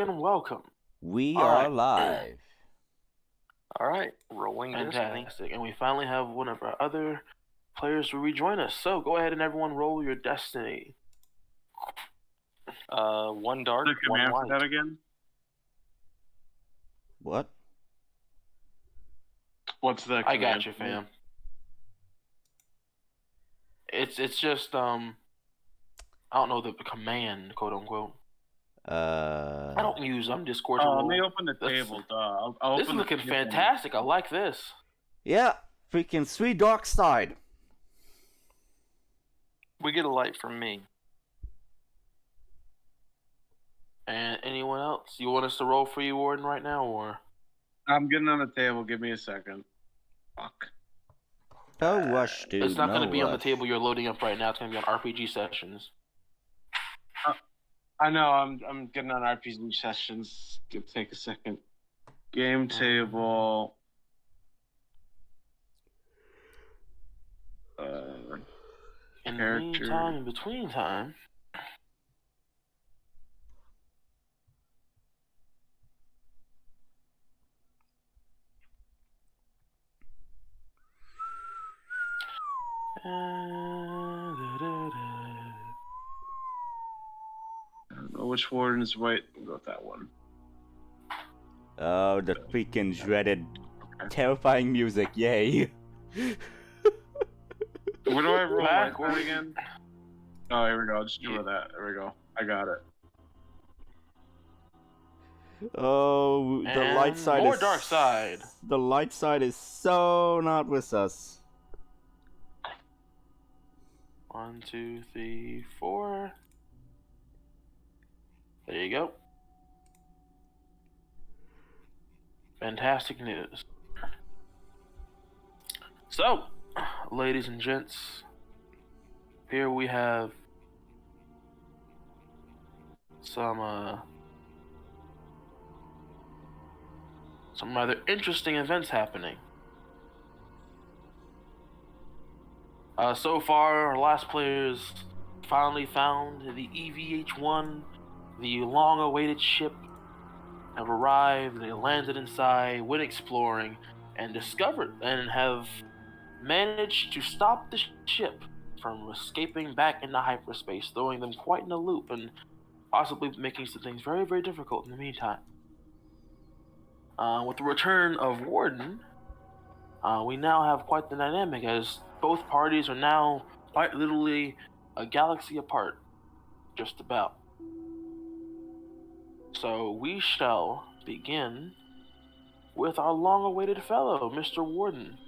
and welcome. We All are right. live. All right, rolling destiny. Fantastic. And we finally have one of our other players to rejoin us. So go ahead and everyone roll your destiny. One dark, The one command for white. that again? What? What's the I command? got you, fam. It's just I don't know the command, quote unquote. I don't use Discord to Oh, roll. let me open the table. I'll This is open the looking table. fantastic. I like this. Yeah, freaking sweet dark side. We get a light from me. And anyone else? You want us to roll for you, Warden, right now, or? I'm getting on the table. Give me a second. Fuck. No rush, dude. It's not no going to be on the rush. table you're loading up right now. It's going to be on RPG sessions. I know. I'm getting on RPG sessions. Take a second. Game table. In the Character. meantime, in between time. I don't know which warden is white. We'll go with that one. Oh, the freaking dreaded, Okay. terrifying music. Yay. Where do I roll Back white again? Oh, here we go. I'll just do that. There we go. I got it. Oh, the And light side more is... dark side. The light side is so not with us. 1, 2, 3, 4. There you go. Fantastic news. So, ladies and gents, here we have some rather interesting events happening. So far, our last players finally found the EVH-1, the long-awaited ship, have arrived, they landed inside, went exploring, and discovered and have managed to stop the ship from escaping back into hyperspace, throwing them quite in a loop and possibly making some things very, very difficult in the meantime. With the return of Warden, we now have quite the dynamic, as both parties are now quite literally a galaxy apart, just about. So we shall begin with our long-awaited fellow, Mr. Warden.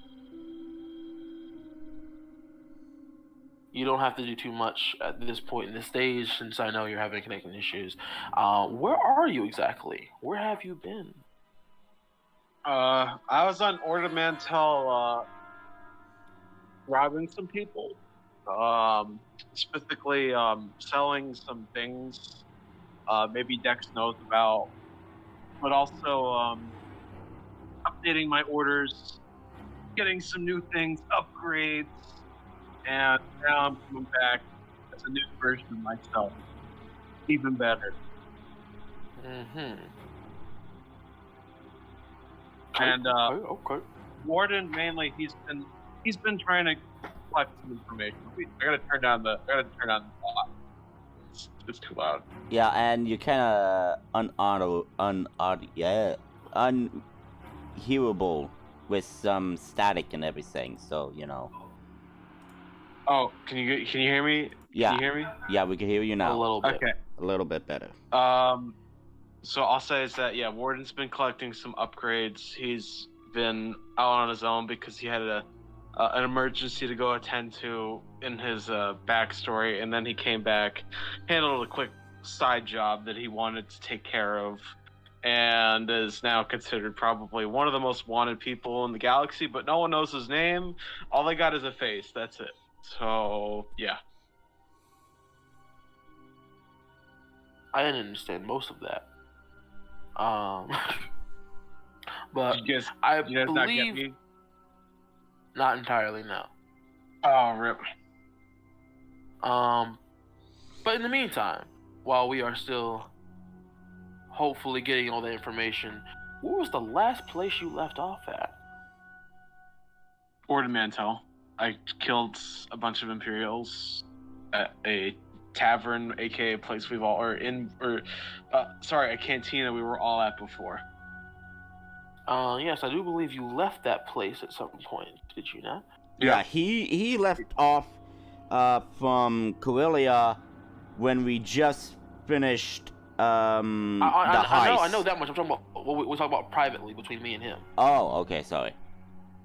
You don't have to do too much at this point in the stage, since I know you're having connection issues. Where are you exactly? Where have you been? I was on Ornamental, robbing some people. Specifically, selling some things, maybe Dex knows about, but also, updating my orders, getting some new things, upgrades, and now I'm coming back as a new version of myself. Even better. Mm-hmm. And Okay. Warden mainly, he's been trying to collect some information. I gotta turn down the volume. It's too loud. Yeah, and you kinda unhearable with some static and everything, so you know. Oh, can you hear me? Yeah. Can you hear me? Yeah, we can hear you now. A little bit. Okay. A little bit better. So I'll say is that Warden's been collecting some upgrades. He's been out on his own because he had an emergency to go attend to in his backstory, and then he came back, handled a quick side job that he wanted to take care of, and is now considered probably one of the most wanted people in the galaxy, but no one knows his name. All they got is a face. That's it. So, yeah. I didn't understand most of that. But You guys I not get believe me? not entirely, no. Oh, rip. But in the meantime, while we are still hopefully getting all the information. What was the last place you left off at? Ord Mantel. I killed a bunch of Imperials at a tavern, aka a place we've all a cantina we were all at before. Yes, I do believe you left that place at some point. Did you not? Yeah, he left off from Corellia when we just finished the heist. I know that much. I'm talking about what we talk about privately between me and him. Oh, okay, sorry.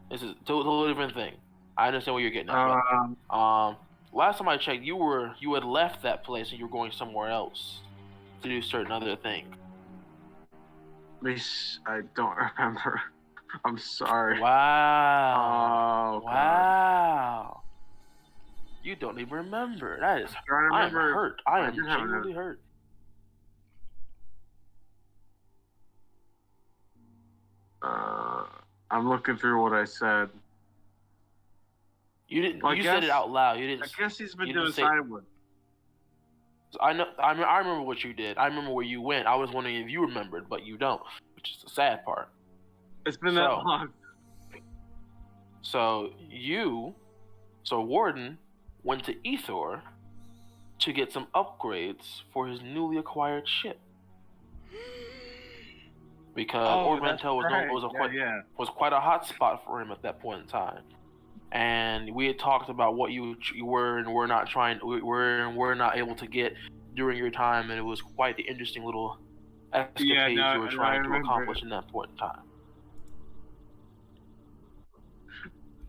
This is a totally different thing. I understand what you're getting at. But, last time I checked, you had left that place and you were going somewhere else to do certain other things. I don't remember. I'm sorry. Wow. Oh, wow. You don't even remember. That is. I am hurt. I am genuinely hurt. I'm looking through what I said. You didn't. You said it out loud. You didn't. I guess he's been doing Sidewood. I know. I remember what you did. I remember where you went. I was wondering if you remembered, but you don't, which is the sad part. It's been that long. So Warden went to Ethor to get some upgrades for his newly acquired ship. Because Ord Mantell was quite a hot spot for him at that point in time. And we had talked about what you were and were not able to get during your time, and it was quite the interesting little escapade you were trying to accomplish in that point in time.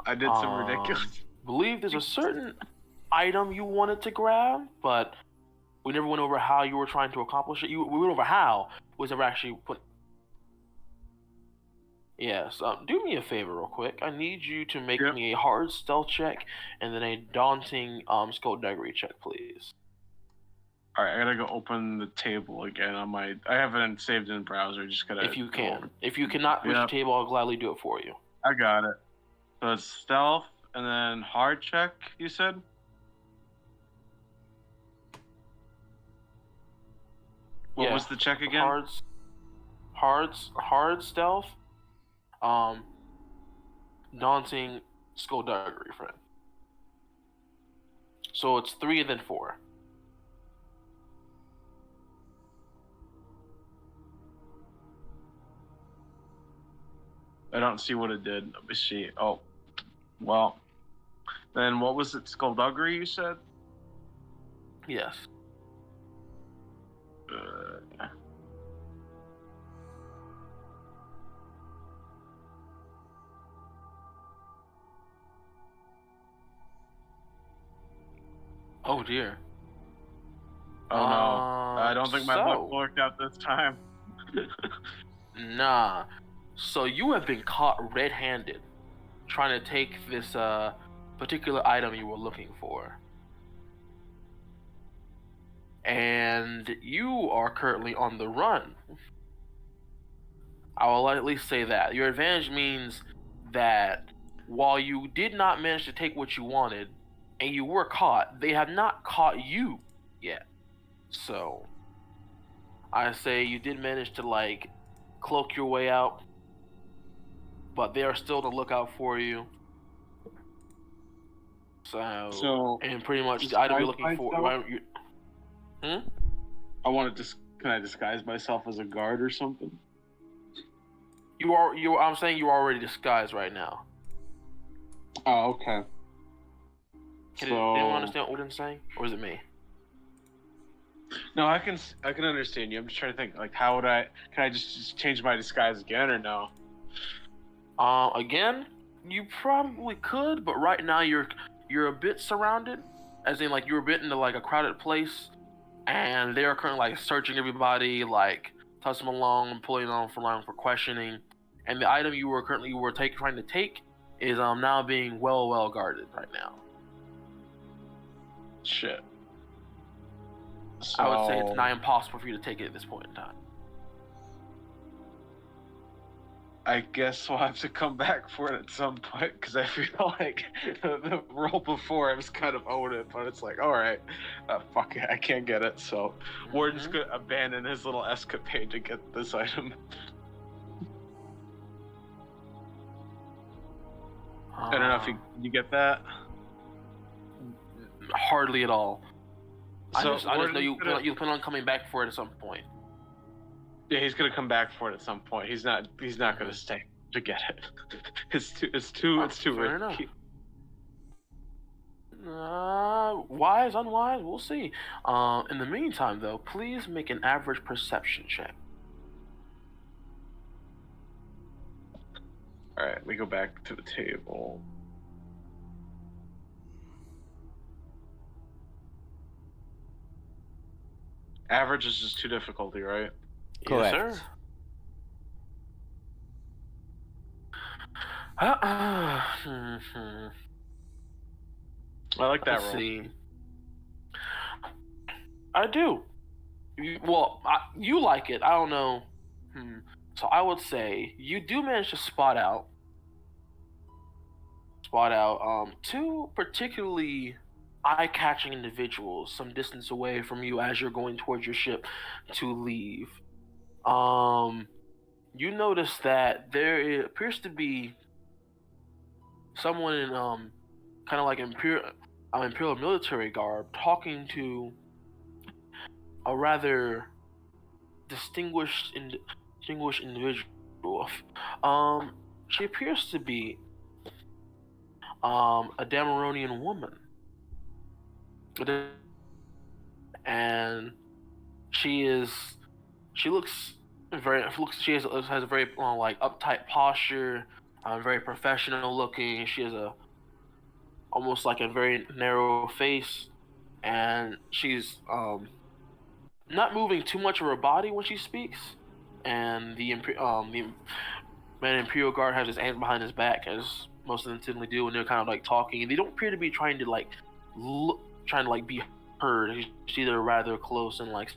I did some ridiculous. Believe there's a certain item you wanted to grab, but we never went over how you were trying to accomplish it. We went over how, was never actually put. Yes, do me a favor real quick. I need you to make me a hard stealth check and then a daunting skullduggery check, please. Alright, I gotta go open the table again on my... I have it saved in the browser, just gotta... If you can. If you cannot reach the table, I'll gladly do it for you. I got it. So it's stealth and then hard check, you said? What was the check again? Hard stealth. Daunting skullduggery, friend. So it's 3 and then 4. I don't see what it did. Let me see. Oh, well. Then what was it? Skullduggery, you said? Yes. Oh dear. Oh no. I don't think my luck worked out this time. Nah. So you have been caught red-handed trying to take this particular item you were looking for. And you are currently on the run. I will at least say that. Your advantage means that while you did not manage to take what you wanted, and you were caught, they have not caught you yet. So, I say you did manage to, cloak your way out, but they are still on the lookout for you. So and pretty much the item you're looking for... Can I disguise myself as a guard or something? I'm saying you're already disguised right now. Oh, okay. Can anyone understand what Odin's saying, or is it me? No, I can understand you. I'm just trying to think, how would can I just change my disguise again, or no? Again, you probably could, but right now you're a bit surrounded, as in you were a bit into a crowded place, and they are currently searching everybody, tossing them along and pulling them for questioning, and the item you were trying to take is now being well guarded right now. Shit. So, I would say it's nigh impossible for you to take it at this point in time. I guess we'll have to come back for it at some point because I feel like the roll before I was kind of owed it, but it's like, all right, fuck it, I can't get it. So Warden's gonna abandon his little escapade to get this item. I don't know if you get that. Hardly at all. So I just know you plan on coming back for it at some point. Yeah, he's gonna come back for it at some point. He's not gonna stay to get it. It's too fair risky. Wise, unwise, we'll see. In the meantime, though, please make an average perception check. All right, we go back to the table. Average is just too difficulty, right? Correct. Yes, sir. I like that Let's roll. see. I do. You like it. I don't know. So I would say you do manage to spot out two particularly eye-catching individuals some distance away from you as you're going towards your ship to leave. You notice that there appears to be someone in kind of like imperial military garb talking to a rather distinguished individual. She appears to be a Dameronian woman, and she looks very she has a very like uptight posture, very professional looking. She has almost like a very narrow face, and she's not moving too much of her body when she speaks. And the man in Imperial Guard has his hands behind his back, as most of them typically do, and they're kind of like talking, and they don't appear to be trying to be heard. She's either rather close and like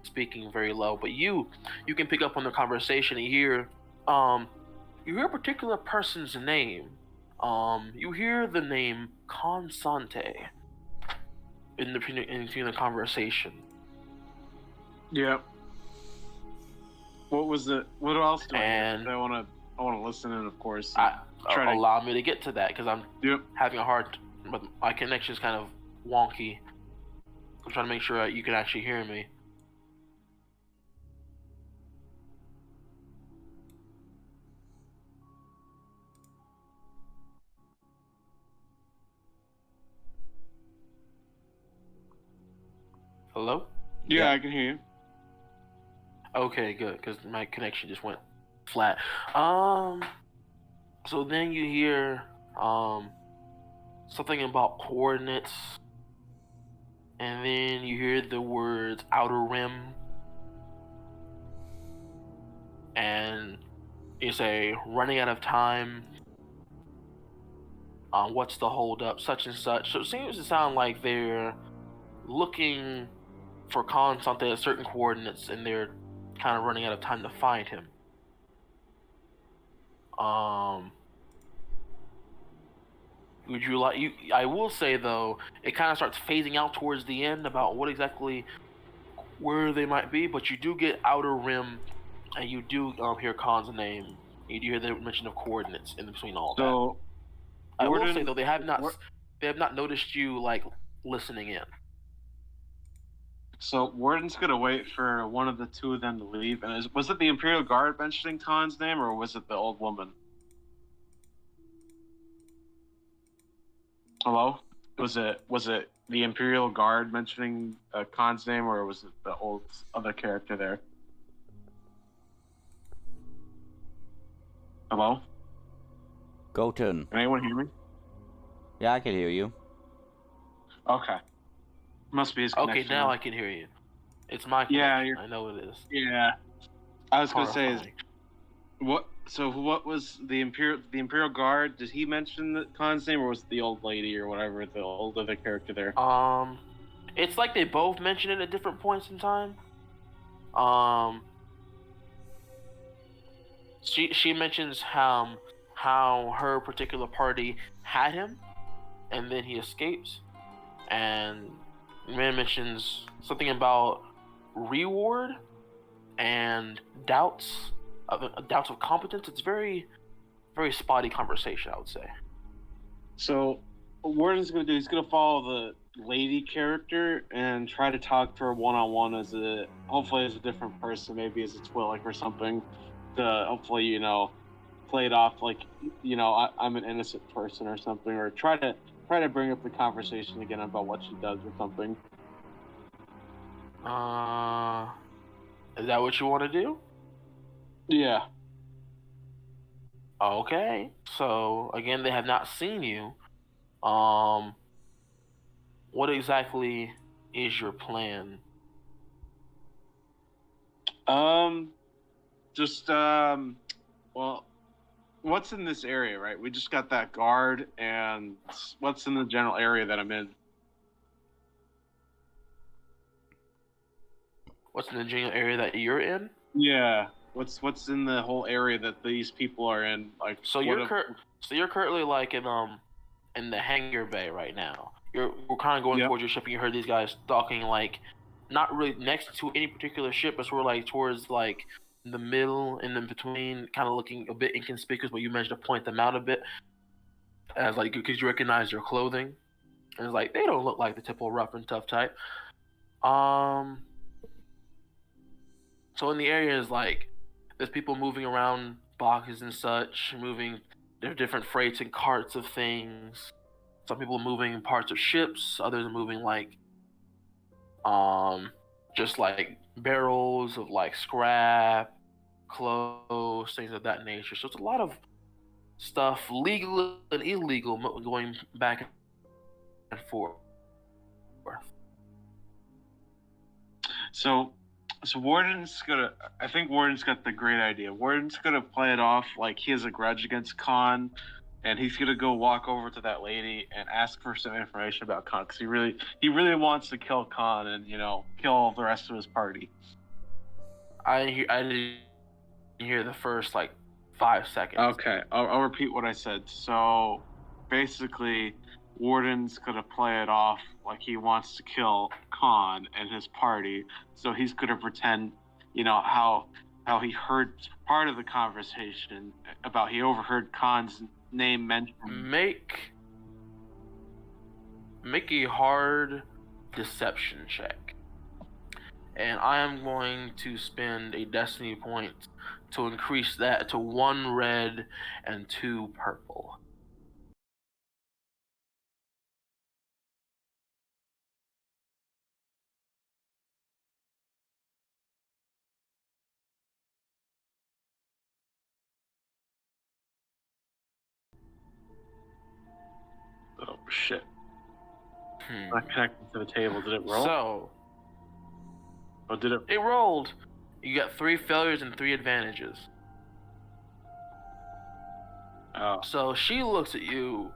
speaking very low, but you can pick up on the conversation and hear a particular person's name. You hear the name Sante in the conversation. Yeah. What was it? What else do And I want to listen in, of course. Allow me to get to that because I'm having a hard, but my connection is kind of wonky. I'm trying to make sure you can actually hear me. Hello? Yeah, I can hear you. Okay, good, because my connection just went flat. So then you hear something about coordinates, and then you hear the words outer rim, and you say running out of time. What's the hold up? Such and such. So it seems to sound like they're looking for Sante at certain coordinates, and they're kind of running out of time to find him. Would you like I will say though, it kind of starts phasing out towards the end about what exactly where they might be, but you do get outer rim, and you do hear Khan's name. You do hear the mention of coordinates in between all that. I will say though, they have not noticed you like listening in. So Warden's gonna wait for one of the two of them to leave. And was it the Imperial Guard mentioning Khan's name, or was it the old woman? Hello? Was it the Imperial Guard mentioning Khan's name, or was it the old other character there? Hello? Goten. Can anyone hear me? Yeah, I can hear you. Okay. Must be his connection. Okay, now I can hear you. It's my connection. I know it is. Yeah. I was gonna say, what was the Imperial Guard? Did he mention Khan's name, or was it the old lady or whatever, the old other character there? It's like they both mention it at different points in time. she mentions how her particular party had him, and then he escapes, and man mentions something about reward and doubts of competence. It's very spotty conversation, I would say. So, what Warden's gonna do? He's gonna follow the lady character and try to talk to her one-on-one hopefully as a different person, maybe as a Twilight or something, to hopefully play it off like I'm an innocent person or something, or try to bring up the conversation again about what she does or something. Is that what you want to do? Yeah. Okay. So again, they have not seen you. What exactly is your plan? Well, what's in this area, right? We just got that guard, and what's in the general area that I'm in? What's in the general area that you're in? Yeah. What's in the whole area that these people are in? Like, so you're currently like in the hangar bay right now. We're kind of going towards your ship, and you heard these guys talking, like, not really next to any particular ship, but sort of like towards like the middle and in between, kind of looking a bit inconspicuous, but you managed to point them out a bit, as like because you recognize their clothing, and it's like they don't look like the typical rough and tough type. So in the area is like there's people moving around boxes and such, moving their different freights and carts of things. Some people are moving parts of ships, others are moving like just like barrels of like scrap, clothes, things of that nature. So it's a lot of stuff, legal and illegal, going back and forth. So I think Warden's got the great idea. Warden's gonna play it off like he has a grudge against Khan, and he's gonna go walk over to that lady and ask for some information about Khan, because he really wants to kill Khan and kill the rest of his party. I didn't hear the first like 5 seconds. Okay, I'll repeat what I said. So basically, Warden's gonna play it off like he wants to kill Khan and his party. So he's gonna pretend, how he heard part of the conversation about he overheard Khan's name mentioned. Make a hard deception check, and I am going to spend a destiny point to increase that to 1 red and 2 purple. Oh shit. Not connected to the table. Did it roll? So. Oh, did it? It rolled. You got 3 failures and 3 advantages. Oh. So she looks at you,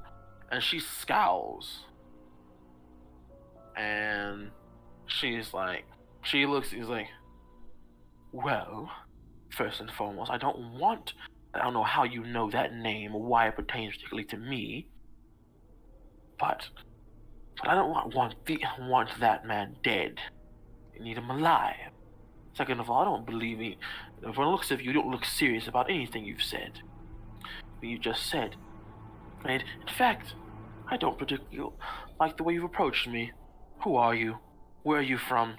and she scowls. And she's like, well, first and foremost, I don't know how you know that name or why it pertains particularly to me. But I don't want that man dead. You need him alive. Second of all, I don't believe it. From the looks of you, don't look serious about anything you've said. What you just said. And in fact, I don't particularly like the way you've approached me. Who are you? Where are you from?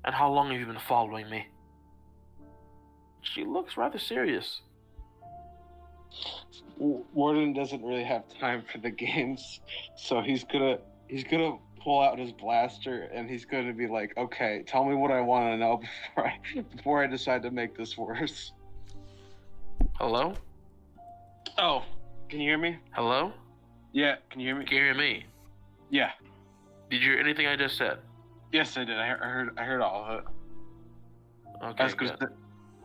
And how long have you been following me? She looks rather serious. Warden doesn't really have time for the games, so he's gonna pull out his blaster and he's gonna be like, okay, tell me what I want to know before I decide to make this worse. Hello? Oh, can you hear me? Hello? Yeah, can you hear me? Can you hear me? Yeah. Did you hear anything I just said? Yes, I did. I heard all of it. Okay,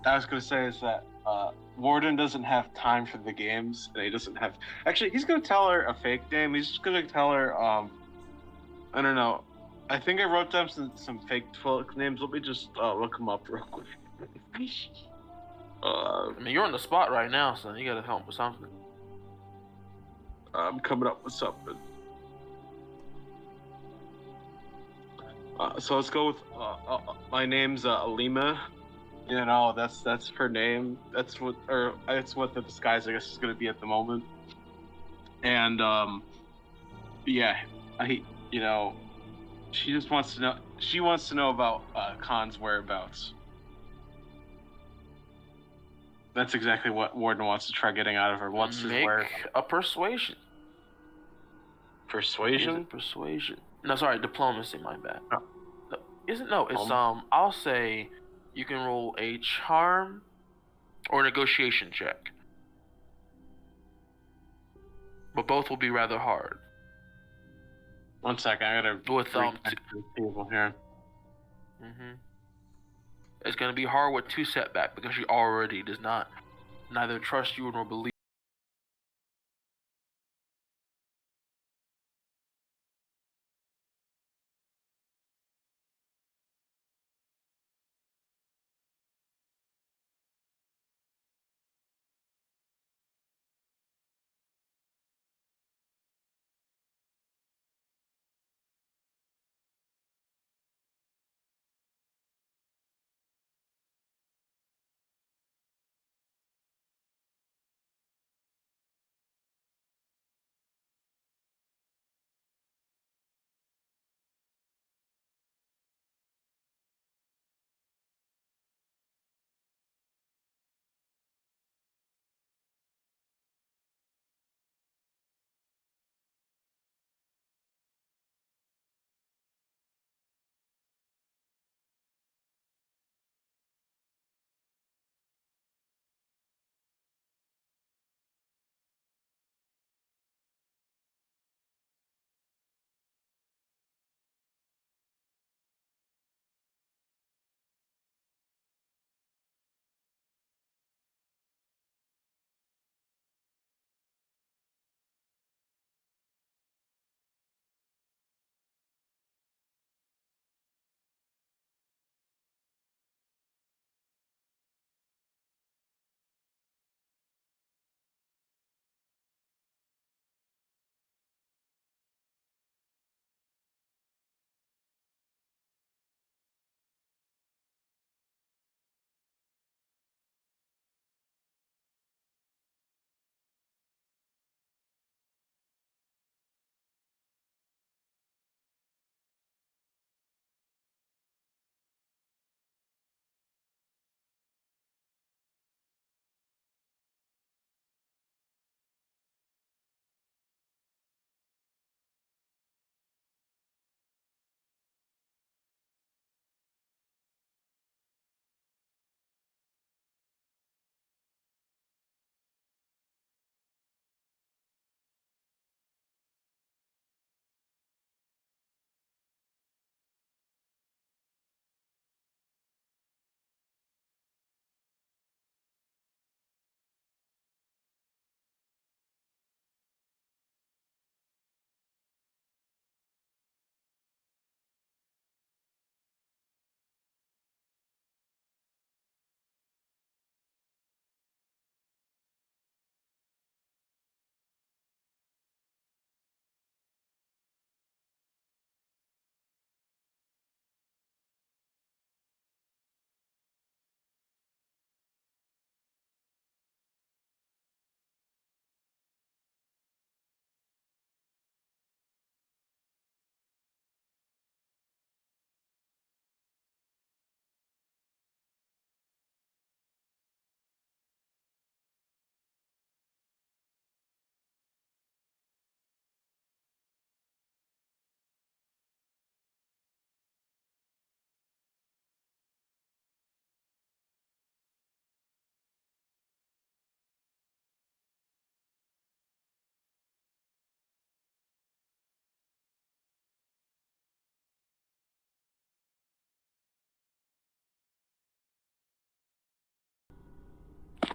I was gonna say is that Warden doesn't have time for the games, and he doesn't have. Actually, he's gonna tell her a fake name. He's just gonna tell her, I don't know. I think I wrote down some fake Twilight names. Let me just look them up real quick. I mean, you're on the spot right now, son. You gotta help with something. I'm coming up with something. So let's go with my name's Alima. You know, that's her name. That's what the disguise I guess is gonna be at the moment. And yeah, you know, she just wants to know. She wants to know about Khan's whereabouts. That's exactly what Warden wants to try getting out of her. What's his Make whereabouts? a persuasion. Persuasion? Persuasion. No, sorry, diplomacy. My bad. Oh. No, isn't no? It's I'll say you can roll a charm or negotiation check, but both will be rather hard. 1 second, I gotta With people here. It's gonna be hard with 2 setback because she already does not neither trust you nor believe.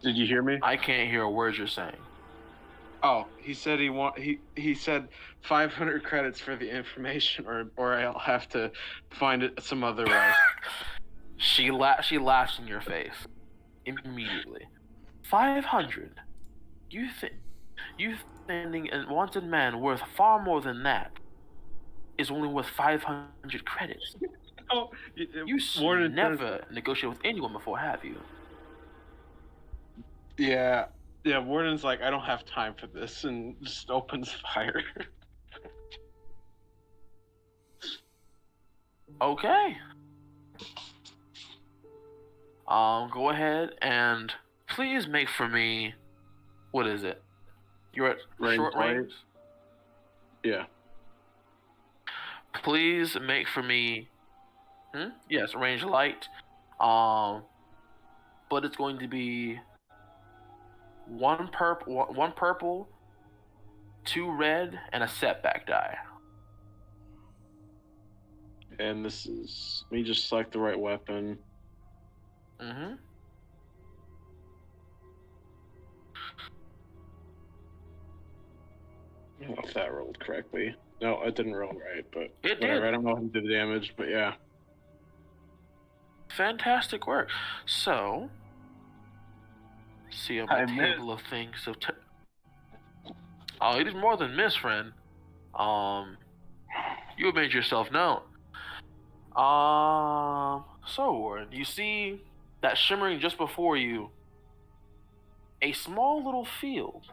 Did you hear me? I can't hear a word you're saying. Oh, he said he said 500 credits for the information, or I'll have to find it some other way. She laughs in your face. immediately. 500. You standing a wanted man worth far more than that is only worth 500 credits. Oh, You Warden never negotiate with anyone before, have you? Yeah, Warden's like, I don't have time for this, and just opens fire. Okay. Go ahead and please make for me. What is it? You're at Range short light? range. Yeah. Please make for me. Yes, range light. But it's going to be one purple, 2 red, and a setback die. And this is me just select the right weapon. Mm-hmm. I don't know if that rolled correctly. No, it didn't roll right, but It whatever. did. I don't know who did the damage, but yeah. Fantastic work. So, see on my I missed. table of things. So, oh, you did more than miss, friend. You made yourself known. So Warren, you see that shimmering just before you, a small little field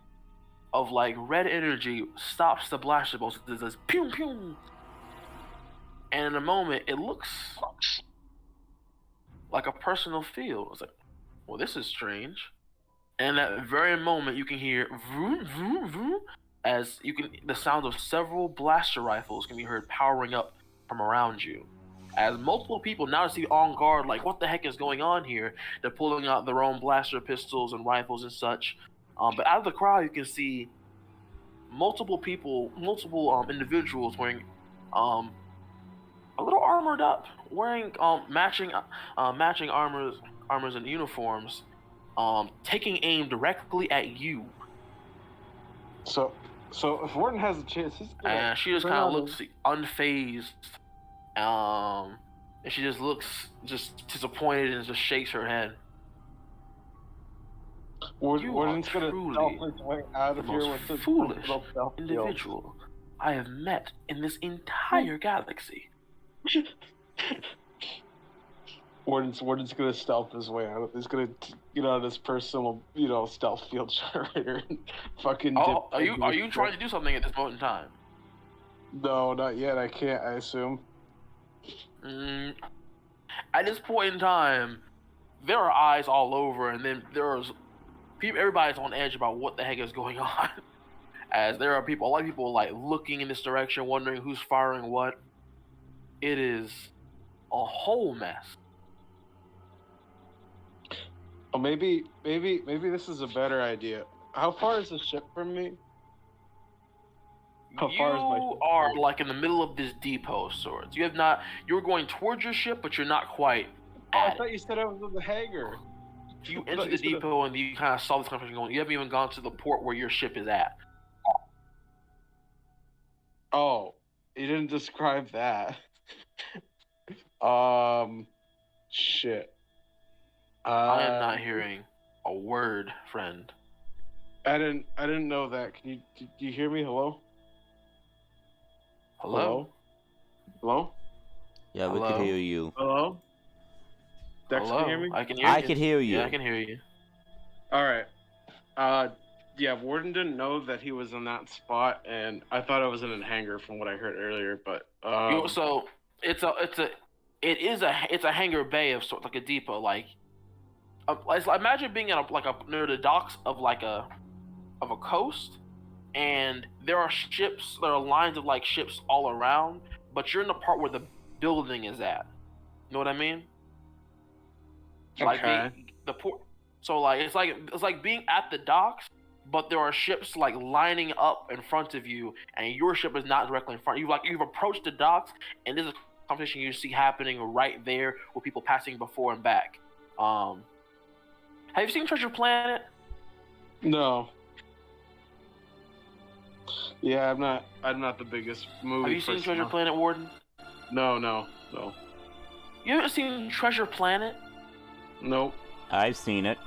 of like red energy stops the blaster bolts. It says pew pew, and in a moment it looks like a personal field. It's like, well, this is strange. And at that very moment, you can hear vroom vroom vroom, as the sound of several blaster rifles can be heard powering up from around you. As multiple people now see on guard, like, what the heck is going on here? They're pulling out their own blaster pistols and rifles and such. But out of the crowd, you can see multiple individuals wearing a little armored up, wearing matching armors and uniforms, taking aim directly at you. So if Warden has a chance, he's gonna And she just turn kind of on looks unfazed. And she just looks just disappointed and just shakes her head. Warden's gonna truly stealth his way out The of here most with his foolish little stealth individual I have met in this entire galaxy. Warden's gonna stealth his way out. He's gonna get on his personal, stealth field generator and fucking. Oh, dip are you trying to do something at this moment in time? No, not yet. I can't. I assume. At this point in time, there are eyes all over, and then there's people. Everybody's on edge about what the heck is going on. As there are a lot of people like looking in this direction, wondering who's firing what. It is a whole mess. Oh, maybe this is a better idea. How far is the ship from me? How far is my You ship are from me? like in the middle of this depot, sorts. You have not. You're going towards your ship, but you're not quite Oh, I at thought it. you said I was in the hangar. You I thought entered you the said depot and you kind of saw this conversation going. You haven't even gone to the port where your ship is at. Oh, you didn't describe that. Shit. I am not hearing a word, friend. I didn't know that. Do you hear me? Hello? Hello? Hello? Yeah, we Hello? could hear you. Hello? Dex, Hello? can you hear me? I can hear I you. could hear you. Yeah, I can hear you. All right. Yeah, Warden didn't know that he was in that spot, and I thought I was in a hangar from what I heard earlier. But So it's a hangar bay of sort like a depot, like imagine being in near the docks of a coast, and there are lines of like ships all around, but you're in the part where the building is at. You know what I mean? Like Okay. the port. So like it's like being at the docks, but there are ships like lining up in front of you, and your ship is not directly in front. You've approached the docks, and there's a conversation you see happening right there with people passing before and back. Have you seen Treasure Planet? No. Yeah, I'm not the biggest movie. Have you seen person. Treasure Planet, Warden? No. You haven't seen Treasure Planet? Nope. I've seen it.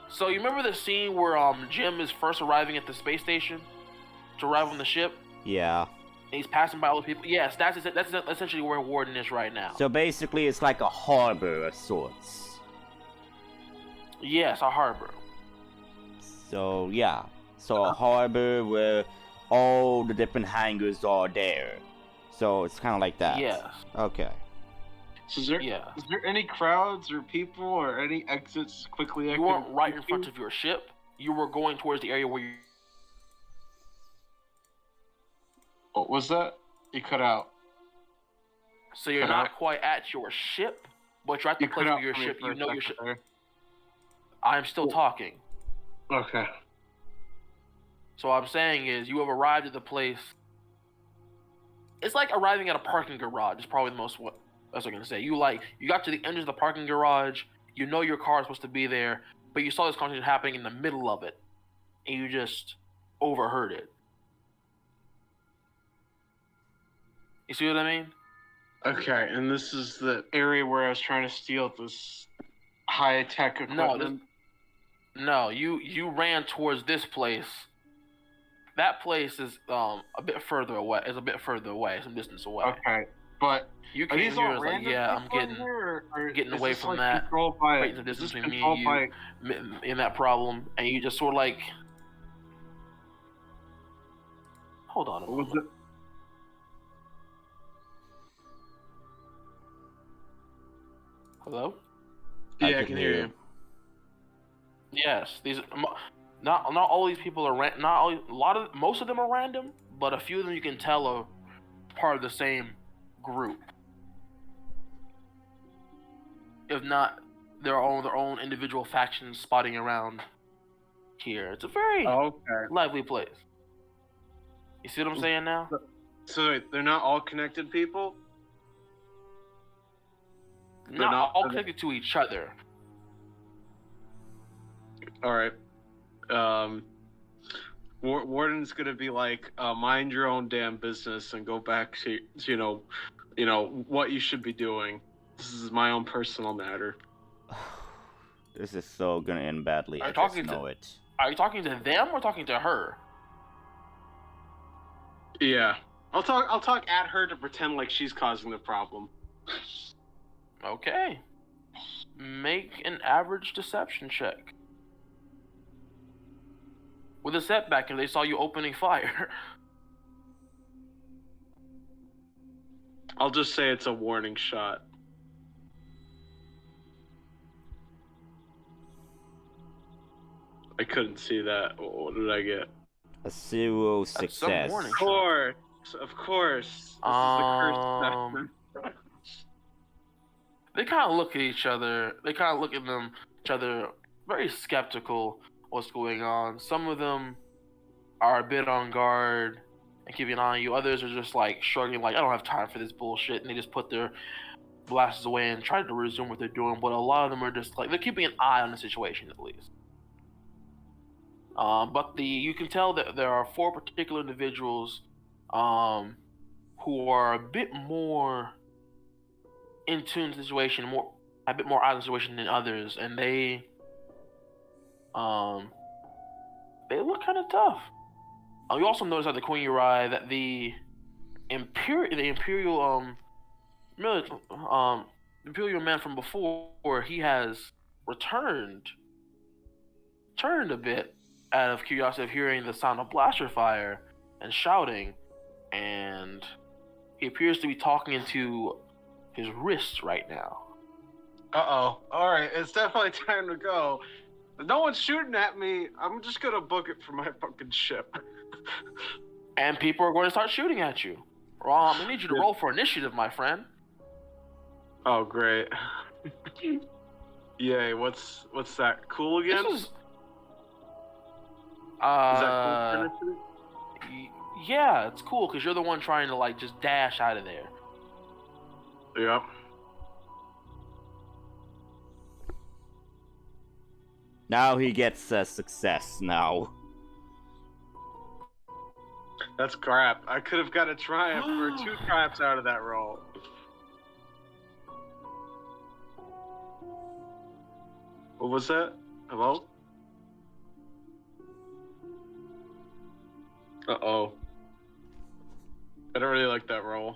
So you remember the scene where Jim is first arriving at the space station to arrive on the ship? Yeah. And he's passing by all the people. Yes, that's essentially where Warden is right now. So basically, it's like a harbor of sorts. Yes, a harbor. So yeah. So a harbor where all the different hangars are there. So it's kind of like that. Yes. Okay. So is there any crowds or people or any exits quickly? You weren't right in front of your ship. You were going towards the area where you... What was that? You cut out. So you're not quite at your ship, but you're at the place where your ship... You know your ship... I'm still talking. Okay. So what I'm saying is you have arrived at the place... It's like arriving at a parking garage. It's probably the most... That's what I'm gonna say. You got to the end of the parking garage. You know your car is supposed to be there, but you saw this conversation happening in the middle of it, and you just overheard it. You see what I mean? Okay, and this is the area where I was trying to steal this high-tech equipment. No, you ran towards this place. That place is a bit further away. It's a bit further away, some distance away. Okay, but you came here and was like, yeah, I'm getting away from that. Creating the distance between me and you in that problem, and you just sort of like, hold on a moment. Hello? Yeah, I can hear you. Yes, these not all these people are most of them are random, but a few of them you can tell are part of the same group. If not, their own individual factions spotting around here. It's a very lively place. You see what I'm saying now? So they're not all connected people? Not all connected to each other. All right. Warden's gonna be like, mind your own damn business and go back to you know what you should be doing. This is my own personal matter. This is so gonna end badly. I just know it. Are you talking to them or talking to her? Yeah, I'll talk at her to pretend like she's causing the problem. Okay. Make an average deception check. With a setback, and they saw you opening fire. I'll just say it's a warning shot. I couldn't see that. What did I get? A 0 success. Of course. This is the curse. They kind of look at each other. They kind of look at each other, very skeptical. What's going on? Some of them are a bit on guard and keeping an eye on you. Others are just like shrugging, like I don't have time for this bullshit, and they just put their glasses away and try to resume what they're doing. But a lot of them are just like they're keeping an eye on the situation at least. But you can tell that there are 4 particular individuals who are a bit more in tune to the situation, a bit more out of the situation than others, and they look kind of tough. You also notice at the Queen Uri that the Imperial man from before, he has returned a bit out of curiosity of hearing the sound of blaster fire and shouting, and he appears to be talking into his wrists right now. Uh-oh. Alright, it's definitely time to go. If no one's shooting at me, I'm just gonna book it for my fucking ship. And people are going to start shooting at you. I need you to roll for initiative, my friend. Oh, great. Yay, what's that? Cool again? This is... Is that cool for initiative? Yeah, it's cool, because you're the one trying to, like, just dash out of there. Yep. Now he gets a success now. That's crap. I could have got a triumph or 2 triumphs out of that roll. What was that? Hello? Uh-oh. I don't really like that roll.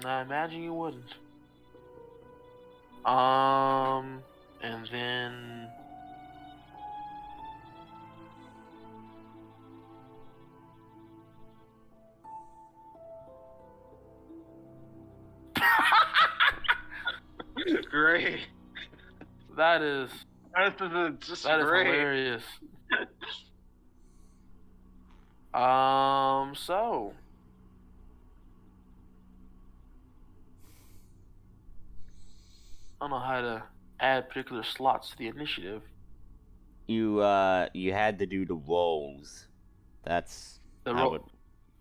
I imagine you wouldn't. And then Great. that is Just that is great. hilarious. So I don't know how to add particular slots to the initiative. You had to do the rolls. That's The how roll. it-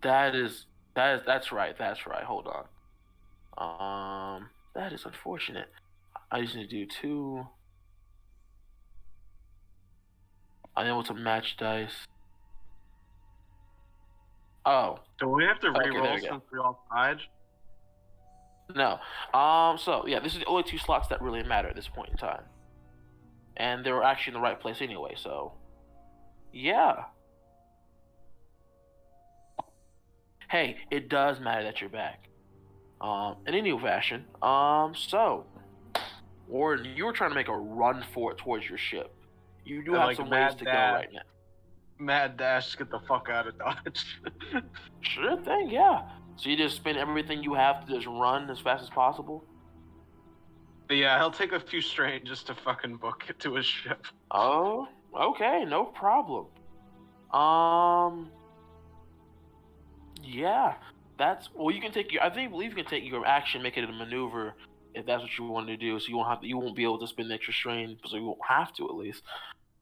That's right. That's right. Hold on. That is unfortunate. I just need to do 2. I'm able to match dice. Oh, Do we have to Okay, there re-roll we go. since we all died? no. So yeah, this is the only 2 slots that really matter at this point in time. And they were actually in the right place anyway, so yeah. Hey, it does matter that you're back. In any fashion. So Warden, you were trying to make a run for it towards your ship. You do And have like some Mad ways to go Dad. right now. Mad dash, get the fuck out of Dodge. Sure thing, yeah. So you just spend everything you have to just run as fast as possible? But yeah, he'll take a few strain just to fucking book it to his ship. Oh, okay, no problem. Yeah, you can take your. Believe you can take your action, make it a maneuver if that's what you want to do. So you won't be able to spend extra strain, so you won't have to at least.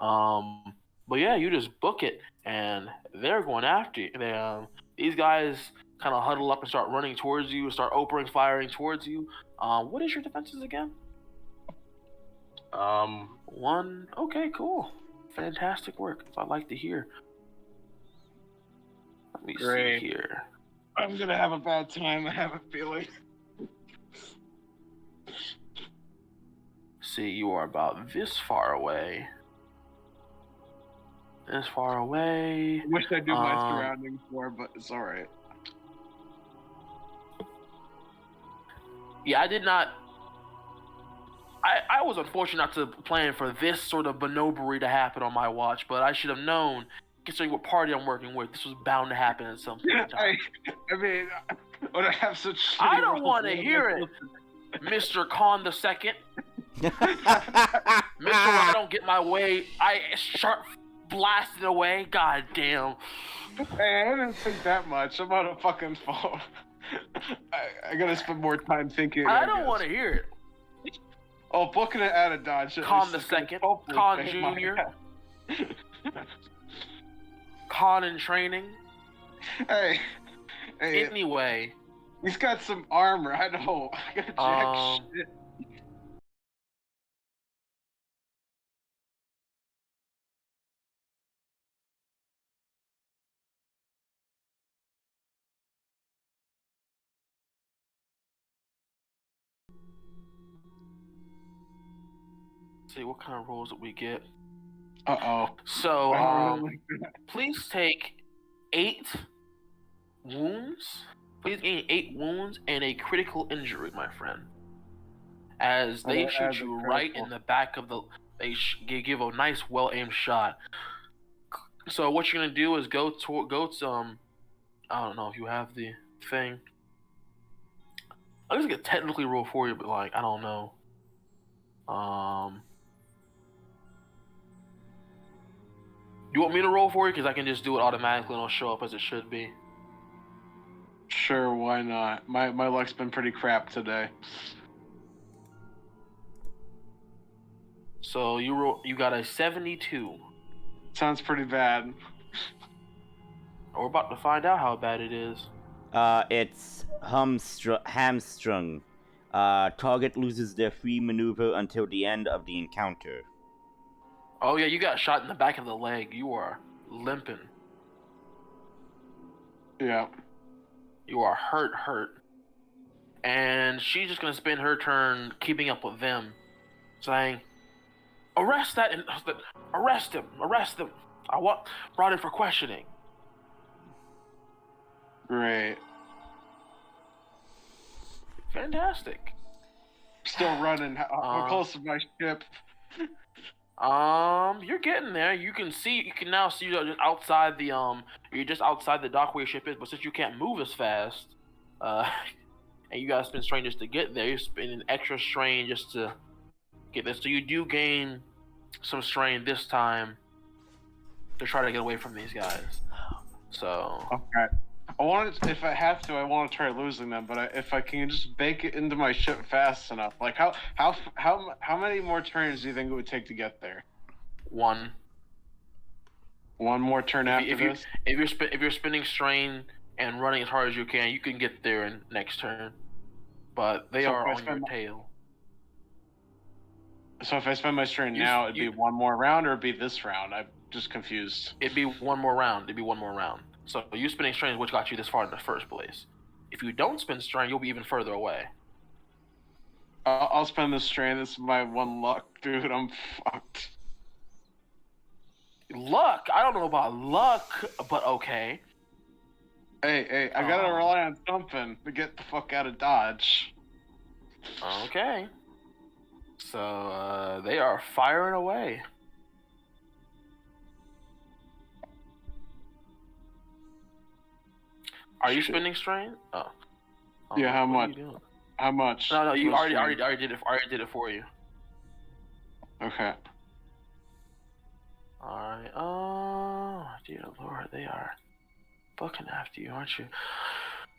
But yeah, you just book it, and they're going after you. These guys kind of huddle up and start running towards you, start opening firing towards you. What is your defenses again? 1. Okay, cool. Fantastic work. That's what I like to hear. Let me Great. see here. I'm gonna have a bad time, I have a feeling. See, you are about this far away. This far away. I wish I knew my Um, surroundings more, but it's alright. Yeah, I did not. I was unfortunate not to plan for this sort of bonobbery to happen on my watch, but I should have known, considering what party I'm working with, this was bound to happen at some point in time. I mean, when I have such shitty I don't rolls, want to what am I hear it, supposed Mr. Khan the Second. Mr. When I don't get my way, I start blasting away. God damn. to- Hey, I didn't think that much. I'm on a fucking phone. I gotta spend more time thinking. I don't want to hear it. Oh, booking it out of Dodge. at Khan least the is gonna Second, hopefully Khan save my Junior. ass. Khan in training. Hey, Anyway, he's got some armor. I know. I got jack shit. see what kind of rolls that we get. Uh-oh. So, I don't really like that. please take 8 wounds. Please gain 8 wounds and a critical injury, my friend. As they As shoot a you right critical. in the back of the. They give a nice, well-aimed shot. So what you're gonna do is go to I don't know if you have the thing. I'm just gonna technically roll for you, but like I don't know. You want me to roll for you? Because I can just do it automatically and it'll show up as it should be. Sure, why not? My luck's been pretty crap today. So you got a 72. Sounds pretty bad. We're about to find out how bad it is. It's hamstrung. Target loses their free maneuver until the end of the encounter. Oh yeah, you got shot in the back of the leg. You are limping. Yeah. You are hurt. And she's just gonna spend her turn keeping up with them. saying, arrest him. Brought in for questioning. Great. Fantastic. Still running. How close is my ship? You're getting there. You can now see you're just outside the you're just outside the dock where your ship is, but since you can't move as fast, and you gotta spend strain just to get there, you're spending extra strain just to get there. So you do gain some strain this time to try to get away from these guys. So Okay. If I have to, I want to try losing them. But if I can just bake it into my ship fast enough, like how many more turns do you think it would take to get there? one more turn after this. If you're spending strain and running as hard as you can get there in next turn. But they are on your tail. So if I spend my strain now, it'd be one more round, or it'd be this round? I'm just confused. It'd be one more round. So you spending strain is what got you this far in the first place. If you don't spend strain, you'll be even further away. I'll spend the strain. This is my one luck, dude. I'm fucked. Luck? I don't know about luck, but okay. Hey, I gotta rely on something to get the fuck out of Dodge. Okay. So, they are firing away. Are you spending strain? Oh. Yeah, how much? How much? No, you already did it. Already did it for you. Okay. All right. Oh, dear Lord, they are bucking after you, aren't you?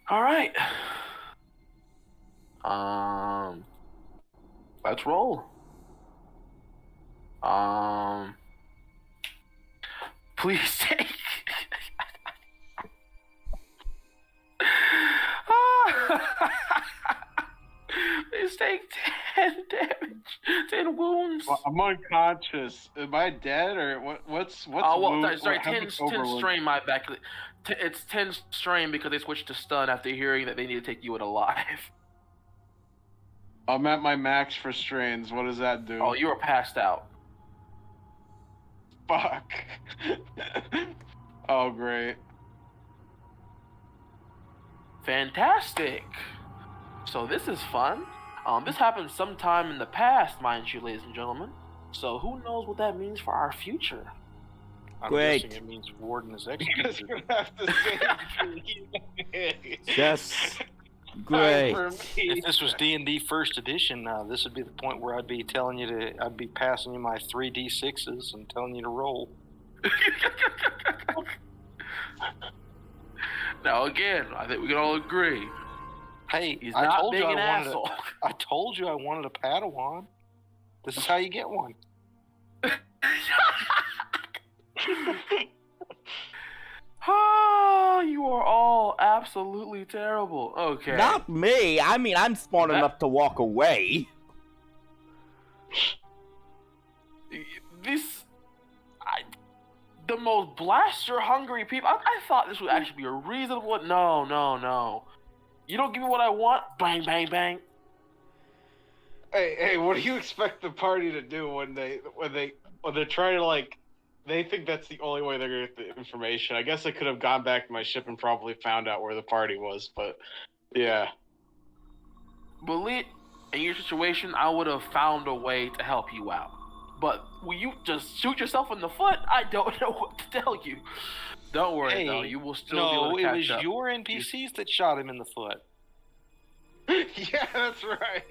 All right. Let's roll. Please take. Please take 10 damage, 10 wounds. Well, I'm unconscious. Am I dead or what's? Sorry, 10 strain. My back. It's 10 strain because they switched to stun after hearing that they need to take you out alive. I'm at my max for strains. What does that do? Oh, you are passed out. Fuck. Oh, great. Fantastic. So this is fun. This happened sometime in the past, mind you, ladies and gentlemen. So who knows what that means for our future? I'm Great. guessing it means Warden is You're executed. gonna have to save Yes. Great. If this was D&D First Edition, this would be the point where I'd be passing you my 3d6s and telling you to roll. Now again, I think we can all agree. Hey, He's I not told being you an asshole. I told you I wanted a Padawan. This is how you get one. Oh, you are all absolutely terrible. Okay. Not me. I mean, I'm smart enough to walk away. The most blaster-hungry people. I thought this would actually be a reasonable. No. You don't give me what I want. Bang, bang, bang. Hey, what do you expect the party to do when they're trying to, like, they think that's the only way they're gonna get the information? I guess I could have gone back to my ship and probably found out where the party was, but yeah. Believe in your situation, I would have found a way to help you out. But will you just shoot yourself in the foot? I don't know what to tell you. Don't worry, though. You will still be able to catch up. It was your NPCs that shot him in the foot. Yeah, that's right.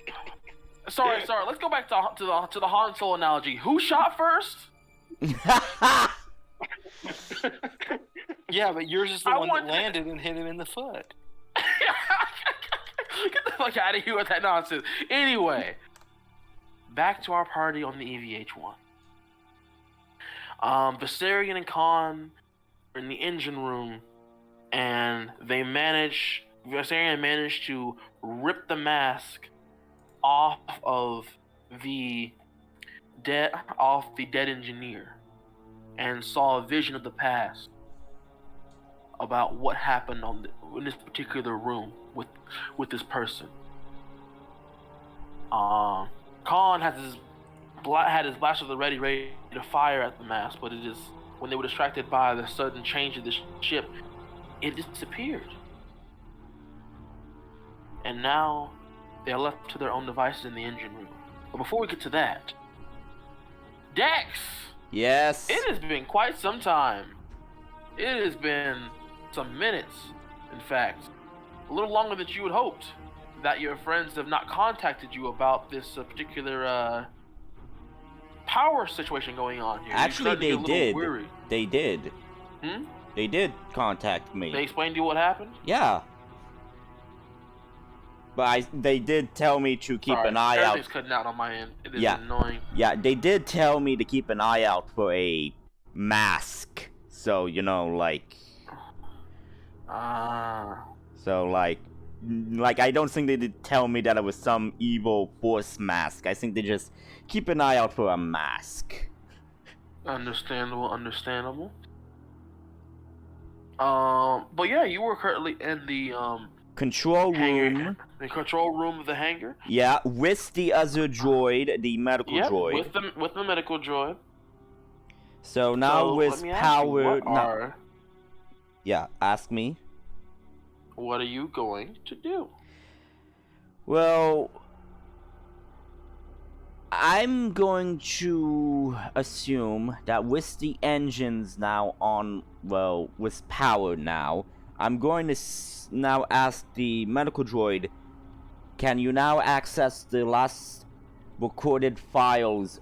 Sorry. Let's go back to the Han Solo analogy. Who shot first? Yeah, but yours is the one that landed and hit him in the foot. Get the fuck out of here with that nonsense. Anyway, back to our party on the EVH-1. Vasarian and Khan are in the engine room, and Vasarian managed to rip the mask off the dead engineer, and saw a vision of the past about what happened in this particular room with this person. Khan has his had his blasters ready to fire at the mass, but it is when they were distracted by the sudden change of the ship, it disappeared. And now they are left to their own devices in the engine room. But before we get to that, Dex! Yes. It has been quite some time. It has been some minutes, in fact. A little longer than you had hoped that your friends have not contacted you about this particular power situation going on here. Actually, they did. Worried. They did. Hmm? They did contact me. They explained to you what happened? Yeah. But they did tell me to keep an eye out. Everything's cutting out on my end. It is Yeah. annoying. Yeah, they did tell me to keep an eye out for a mask. So, you know, like... So, like, I don't think they did tell me that it was some evil force mask. I think they just keep an eye out for a mask. Understandable. But yeah, you were currently in the control room. hangar, the control room of the hangar. Yeah, with the other droid, the medical droid. with the medical droid. So now with power. Yeah, ask me. What are you going to do? Well, I'm going to assume that with the engines now on, well, with power now, I'm going to now ask the medical droid, can you now access the last recorded files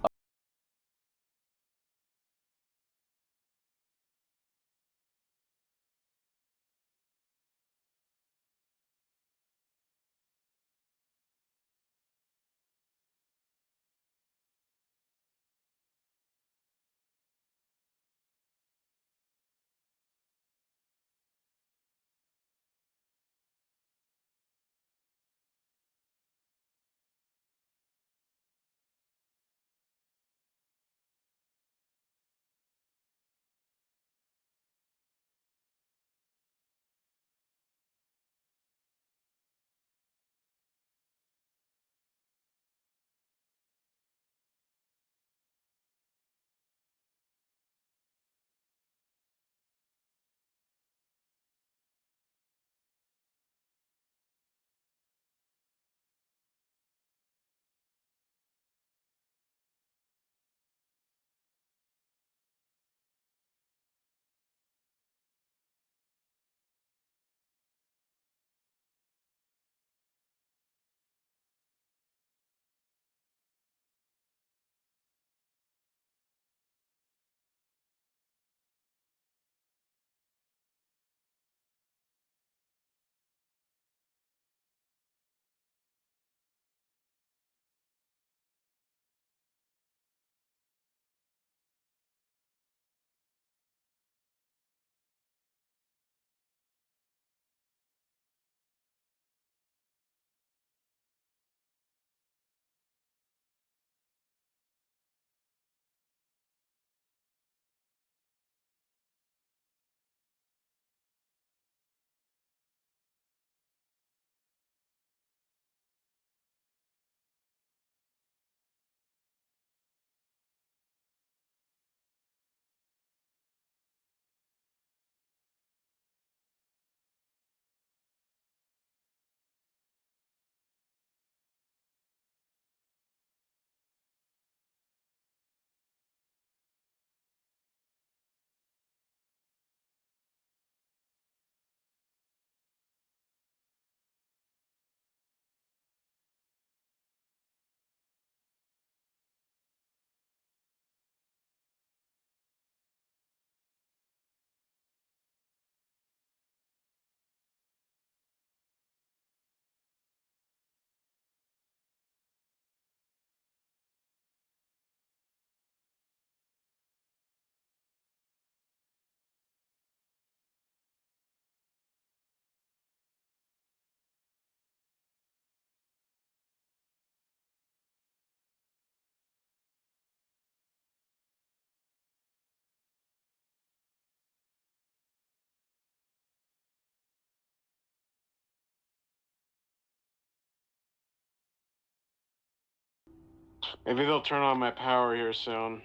Maybe they'll turn on my power here soon.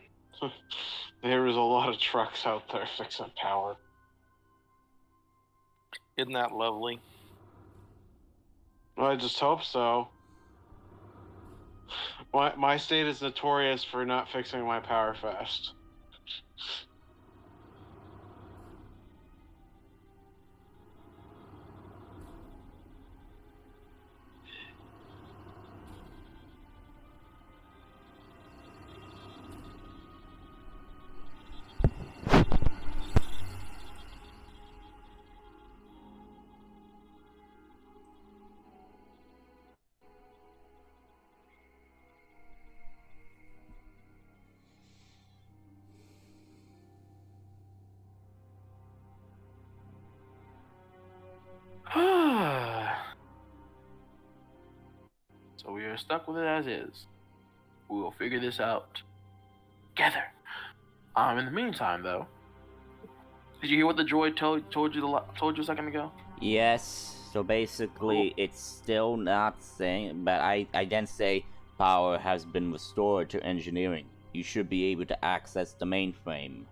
There is a lot of trucks out there fixing power. Isn't that lovely? Well, I just hope so. My state is notorious for not fixing my power fast. So we are stuck with it as is. We will figure this out together. In the meantime, though, did you hear what the droid told you a second ago? Yes, so basically it's still not saying, but I then say power has been restored to engineering. You should be able to access the mainframe.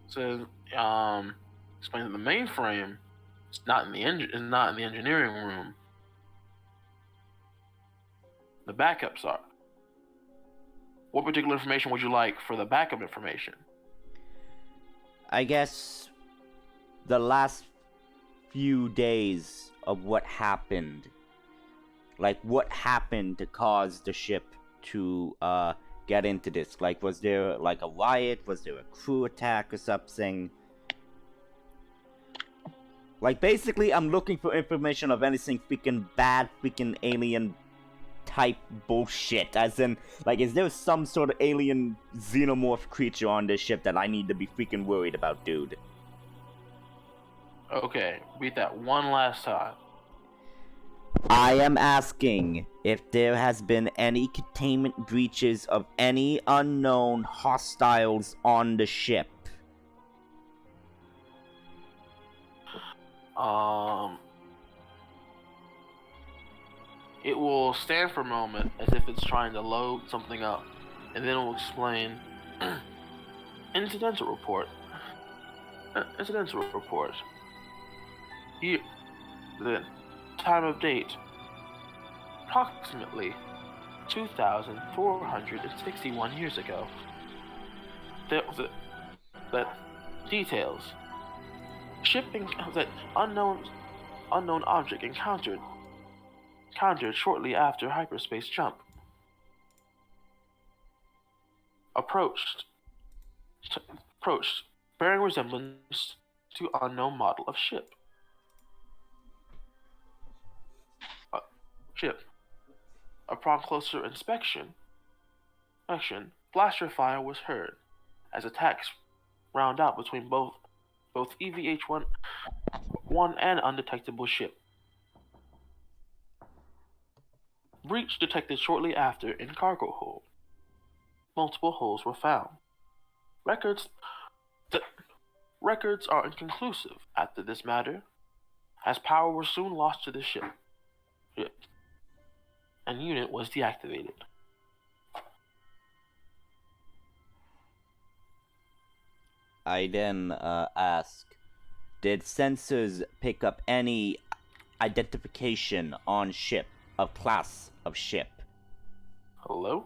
So, explain that the mainframe is not in the engineering room. The backups are. What particular information would you like for the backup information? I guess the last few days of what happened. Like, what happened to cause the ship to get into this? Like, was there like a riot? Was there a crew attack or something? Like, basically, I'm looking for information of anything freaking bad, freaking alien type bullshit. As in, like, is there some sort of alien xenomorph creature on this ship that I need to be freaking worried about, dude? Okay, beat that one last time. I am asking if there has been any containment breaches of any unknown hostiles on the ship. It will stand for a moment as if it's trying to load something up, and then it will explain. Incidental report. Incidental report. Here, the time of date. Approximately 2,461 years ago. The details. Shipping that unknown object encountered shortly after hyperspace jump. Approached, bearing resemblance to unknown model of ship. Upon closer inspection, blaster fire was heard as attacks round out between both EVH-1 and undetectable ship. Breach detected shortly after in cargo hold. Multiple holes were found. Records are inconclusive after this matter, as power was soon lost to the ship, and unit was deactivated. I then ask, did sensors pick up any identification on ship, of class of ship? Hello?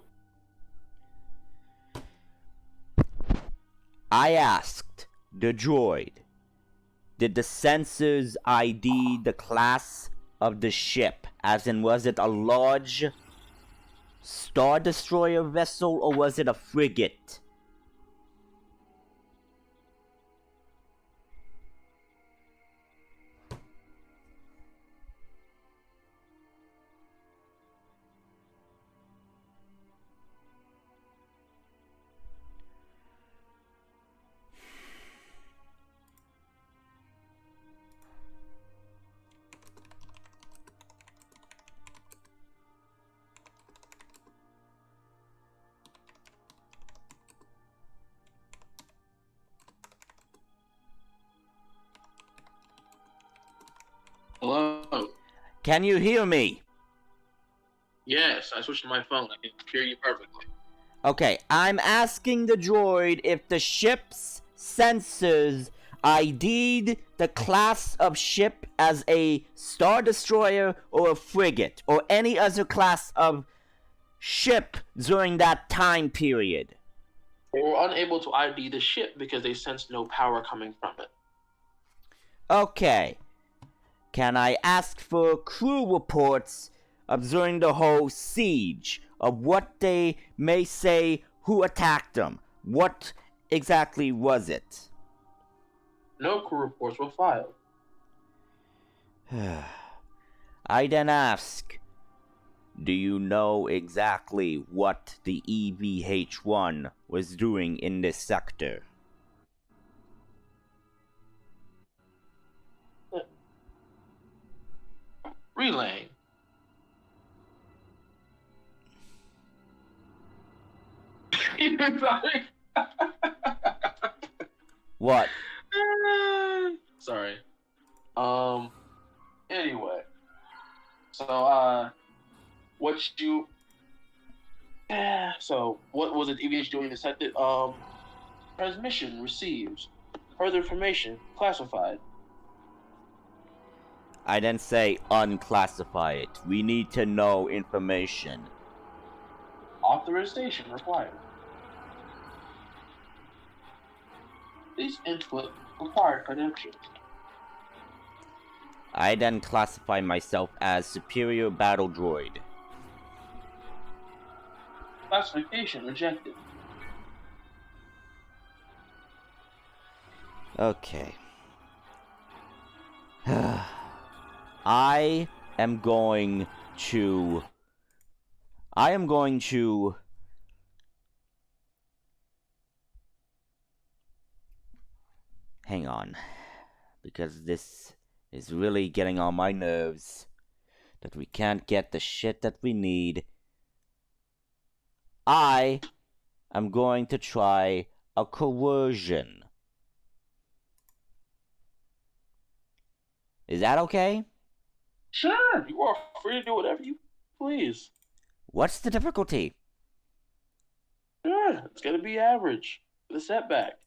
I asked the droid, did the sensors ID the class of the ship? As in, was it a large Star Destroyer vessel or was it a frigate? Can you hear me? Yes, I switched to my phone. I can hear you perfectly. Okay, I'm asking the droid if the ship's sensors ID'd the class of ship as a Star Destroyer or a frigate, or any other class of ship during that time period. They were unable to ID the ship because they sensed no power coming from it. Okay. Can I ask for crew reports of during the whole siege of what they may say who attacked them? What exactly was it? No crew reports were filed. I then ask, do you know exactly what the EVH-1 was doing in this sector? Relaying. What? Sorry. Anyway. So, what was it EVH doing in the sector? Transmission received. Further information classified. I then say unclassify it. We need to know information. Authorization required. Please input required credentials. I then classify myself as Superior Battle Droid. Classification rejected. Okay. I am going to... Hang on. Because this is really getting on my nerves. That we can't get the shit that we need. I am going to try a coercion. Is that okay? Sure, you are free to do whatever you please. What's the difficulty? Sure, it's gonna be average. The setback.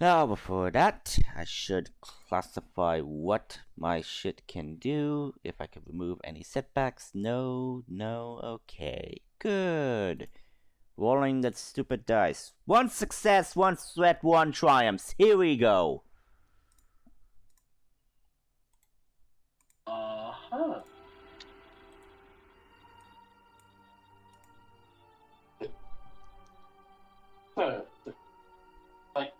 Now, before that, I should classify what my shit can do. If I can remove any setbacks. No, okay. Good. Rolling that stupid dice. 1 success, 1 threat, 1 triumphs. Here we go. Uh-huh. So, like,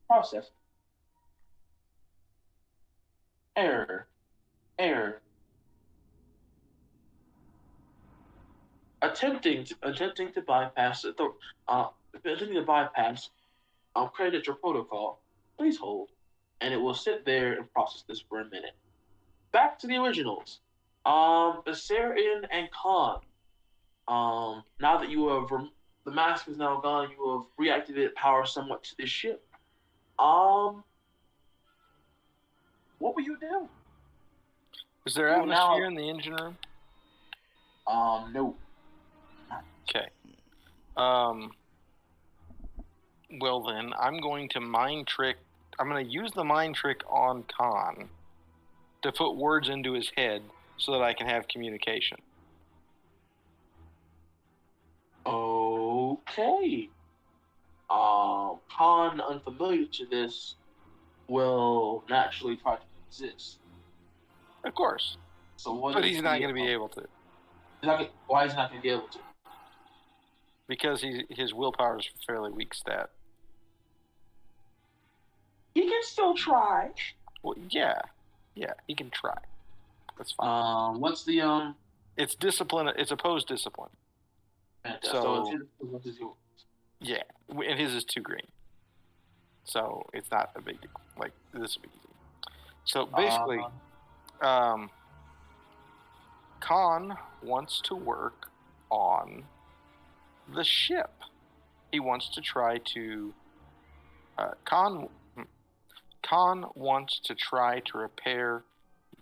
process. Error. Attempting to bypass credit your protocol. Please hold, and it will sit there and process this for a minute. Back to the originals. Vasarian and Khan. Now that you have the mask is now gone, you have reactivated power somewhat to this ship. What will you do? Is there Well, atmosphere now- in the engine room? No. Okay. Well then, I'm going to I'm going to use the mind trick on Khan to put words into his head so that I can have communication. Okay. Khan, unfamiliar to this, will naturally try to resist. Of course. So what? But he's not going to be able to. Why is he not going to be able to? Because his willpower is fairly weak stat. He can still try. Well, yeah, he can try. That's fine. What's the It's discipline. It's opposed discipline. So yeah, and his is 2 green. So it's not a big deal. Like this will be easy. So basically, Khan wants to work on the ship. he wants to try to. Khan wants to try to repair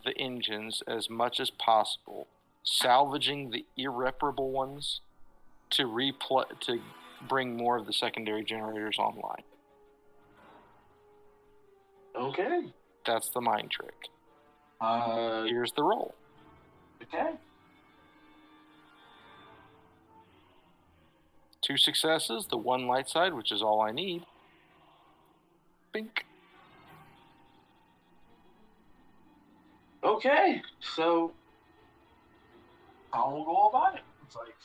the engines as much as possible, salvaging the irreparable ones to bring more of the secondary generators online. Okay. That's the mind trick. Here's the roll. Okay. 2 successes, the 1 light side, which is all I need. Bink. Okay, so how will we go about it? It's like,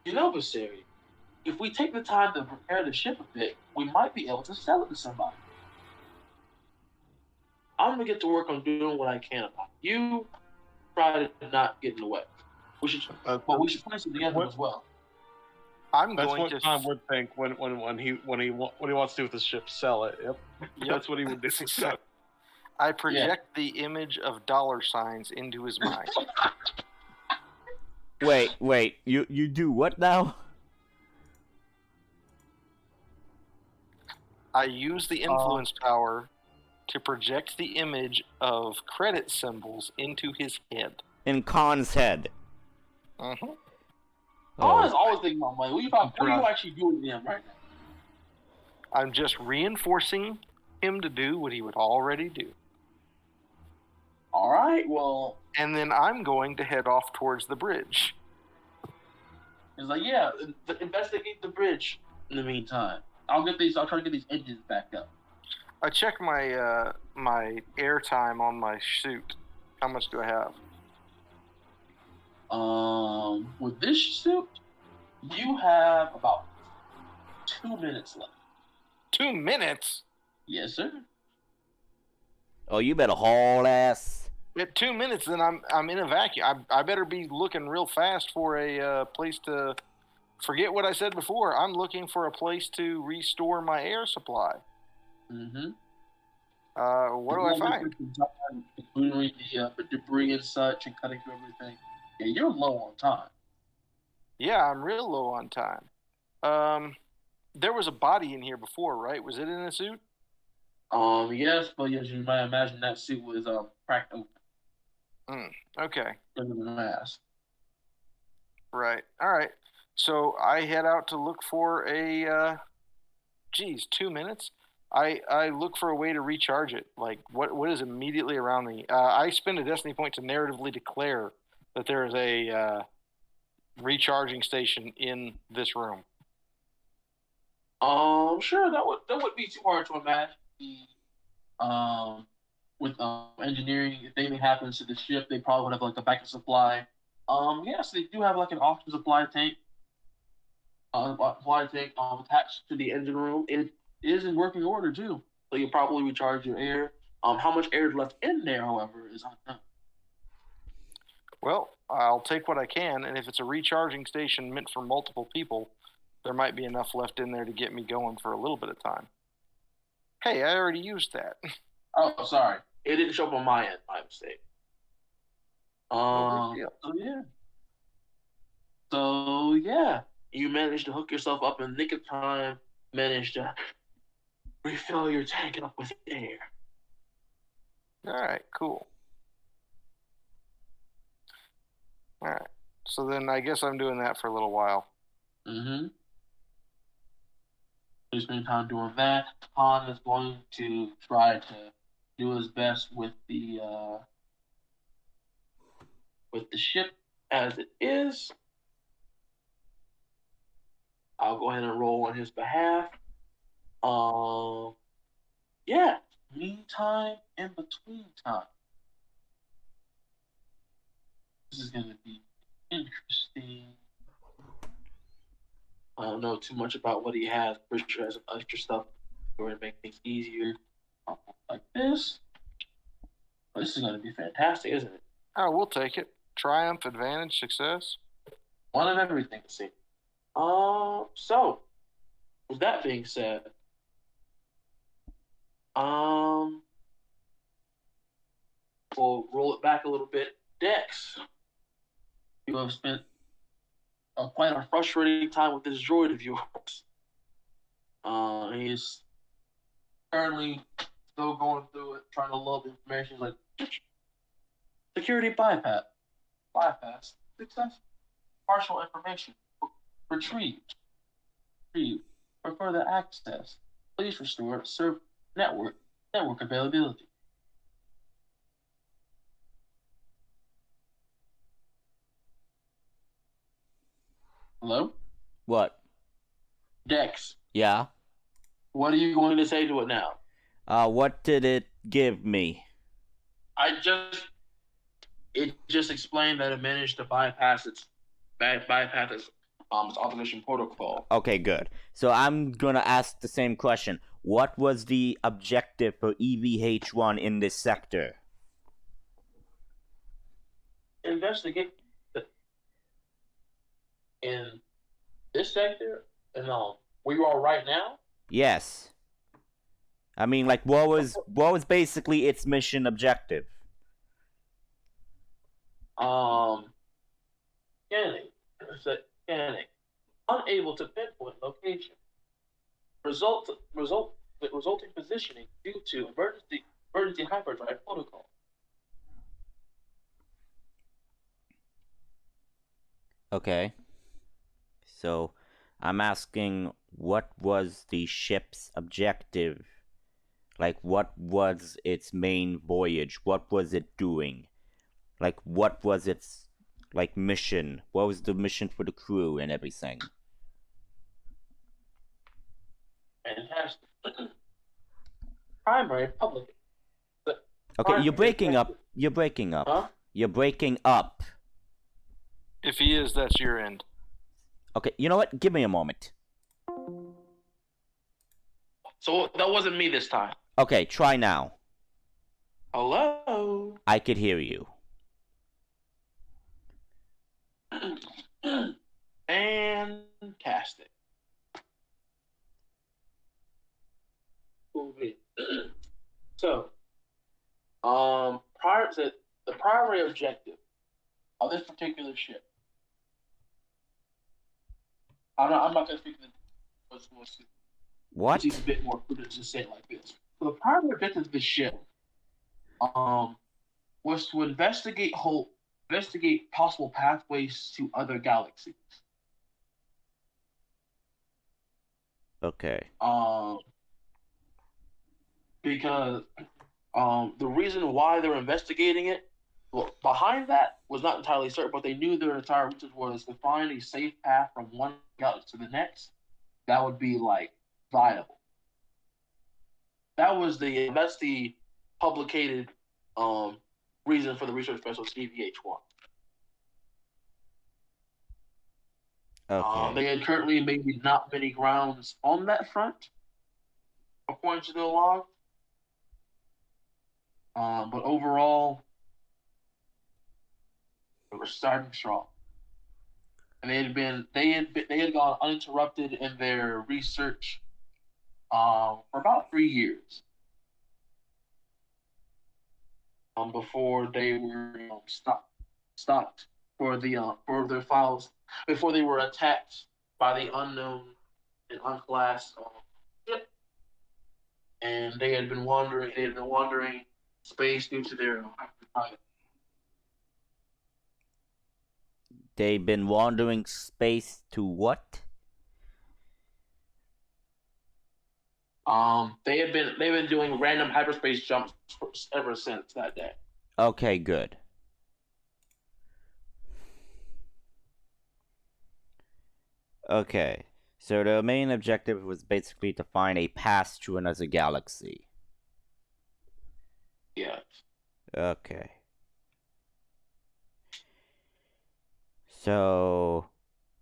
Vasarian, if we take the time to prepare the ship a bit, we might be able to sell it to somebody. I'm gonna get to work on doing what I can about it. You try to not get in the way. We should place it together as well. That's what Tom would think when he wants to do with the ship, sell it. Yep. That's what he would do. I project the image of dollar signs into his mind. Wait, you do what now? I use the influence power to project the image of credit symbols into his head. In Khan's head. Mm-hmm. Khan is always thinking about money. What are you actually doing to him right now? I'm just reinforcing him to do what he would already do. All right, well... And then I'm going to head off towards the bridge. He's like, investigate the bridge in the meantime. I'll try to get these engines back up. I check my my air time on my suit. How much do I have? With this suit, you have about 2 minutes left. 2 minutes? Yes, sir. Oh, you better haul ass. At 2 minutes, then I'm in a vacuum. I better be looking real fast for a place to. Forget what I said before. I'm looking for a place to restore my air supply. Mm-hmm. What do I find? Including the debris and such, and cutting through everything. Yeah, you're low on time. Yeah, I'm real low on time. There was a body in here before, right? Was it in a suit? Yes, but as you might imagine, that suit was cracked open. Okay. Under the mask. Right. All right. So I head out to look for a. 2 minutes. I look for a way to recharge it. Like what is immediately around me? I spend a destiny point to narratively declare that there is a recharging station in this room. Sure. That would be too hard to imagine. With engineering, if anything happens to the ship, they probably would have like a backup supply. Yes, they do have like an oxygen supply tank. Attached to the engine room. It is in working order too. So you'll probably recharge your air. How much air is left in there, however, is unknown. Well, I'll take what I can, and if it's a recharging station meant for multiple people, there might be enough left in there to get me going for a little bit of time. Hey, I already used that. Oh, sorry. It didn't show up on my end. My mistake. So yeah. You managed to hook yourself up in the nick of time, managed to refill your tank up with air. All right, cool. All right. So then I guess I'm doing that for a little while. Mm-hmm. You spend time doing that. Han is going to try to do his best with the ship as it is. I'll go ahead and roll on his behalf. Meantime, in between time. This is going to be interesting. I don't know too much about what he has. Pretty sure he has some extra stuff. We're going to make things easier. Like this. This is going to be fantastic, isn't it? Oh, we'll take it. Triumph, advantage, success. One of everything to see. So, with that being said, we'll roll it back a little bit. Dex, you have spent quite a frustrating time with this droid of yours. He's currently still going through it, trying to load the information. He's like, security bypass, success, partial information retrieved. For further access, please restore server network availability. Hello? What? Dex, Yeah? what are you going to say to it now? What did it give me? It just explained that it managed to bypass its automation protocol. Okay, good. So I'm gonna ask the same question. What was the objective for EVH1 in this sector? Investigate in this sector and where you are right now. Yes. I mean, like, what was basically its mission objective? Scanning. Unable to pinpoint location. Resulting positioning due to emergency hyperdrive protocol. Okay. So, I'm asking, what was the ship's objective? Like, what was its main voyage? What was it doing? Like, what was its, like, mission? What was the mission for the crew and everything? Fantastic. Primary public. Okay, you're breaking up. You're breaking up. Huh? You're breaking up. If he is, that's your end. Okay, you know what? Give me a moment. So that wasn't me this time. Okay, try now. Hello? I could hear you. Fantastic. So, prior to the primary objective of this particular ship, I'm not going to speak to What? It's a bit more prudent to say it like this. So the primary objective of this ship, was to investigate possible pathways to other galaxies. Okay. Because the reason why they were investigating it, well, behind that was not entirely certain, but they knew their entire research was to find a safe path from one galaxy to the next that would be like viable. That's the publicated reason for the research specialist EVH1. Okay. They had currently maybe not many grounds on that front, according to the log. But overall, they were starting strong, and they had gone uninterrupted in their research for about 3 years. Before they were stopped for their files before they were attacked by the unknown and unclassed ship, and they had been wandering space due to their They've been wandering space to what? they've been doing random hyperspace jumps ever since that day. Okay, good. Okay, so the main objective was basically to find a path to another galaxy. Yeah. Okay. So,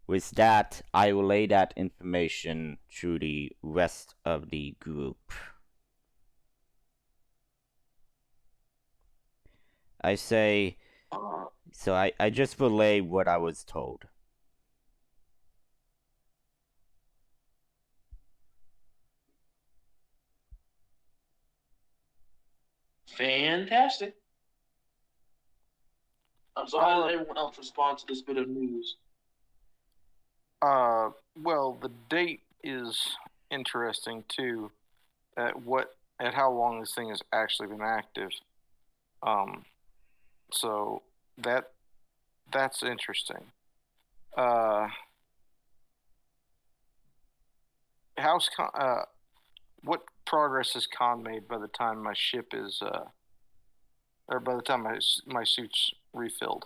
with that, I will lay that information to the rest of the group. I say, so I just relay what I was told. Fantastic. So how does everyone else respond to this bit of news? Well, the date is interesting too at how long this thing has actually been active. So that's interesting. How's what progress has Khan made by the time my ship is or by the time my suit's refilled?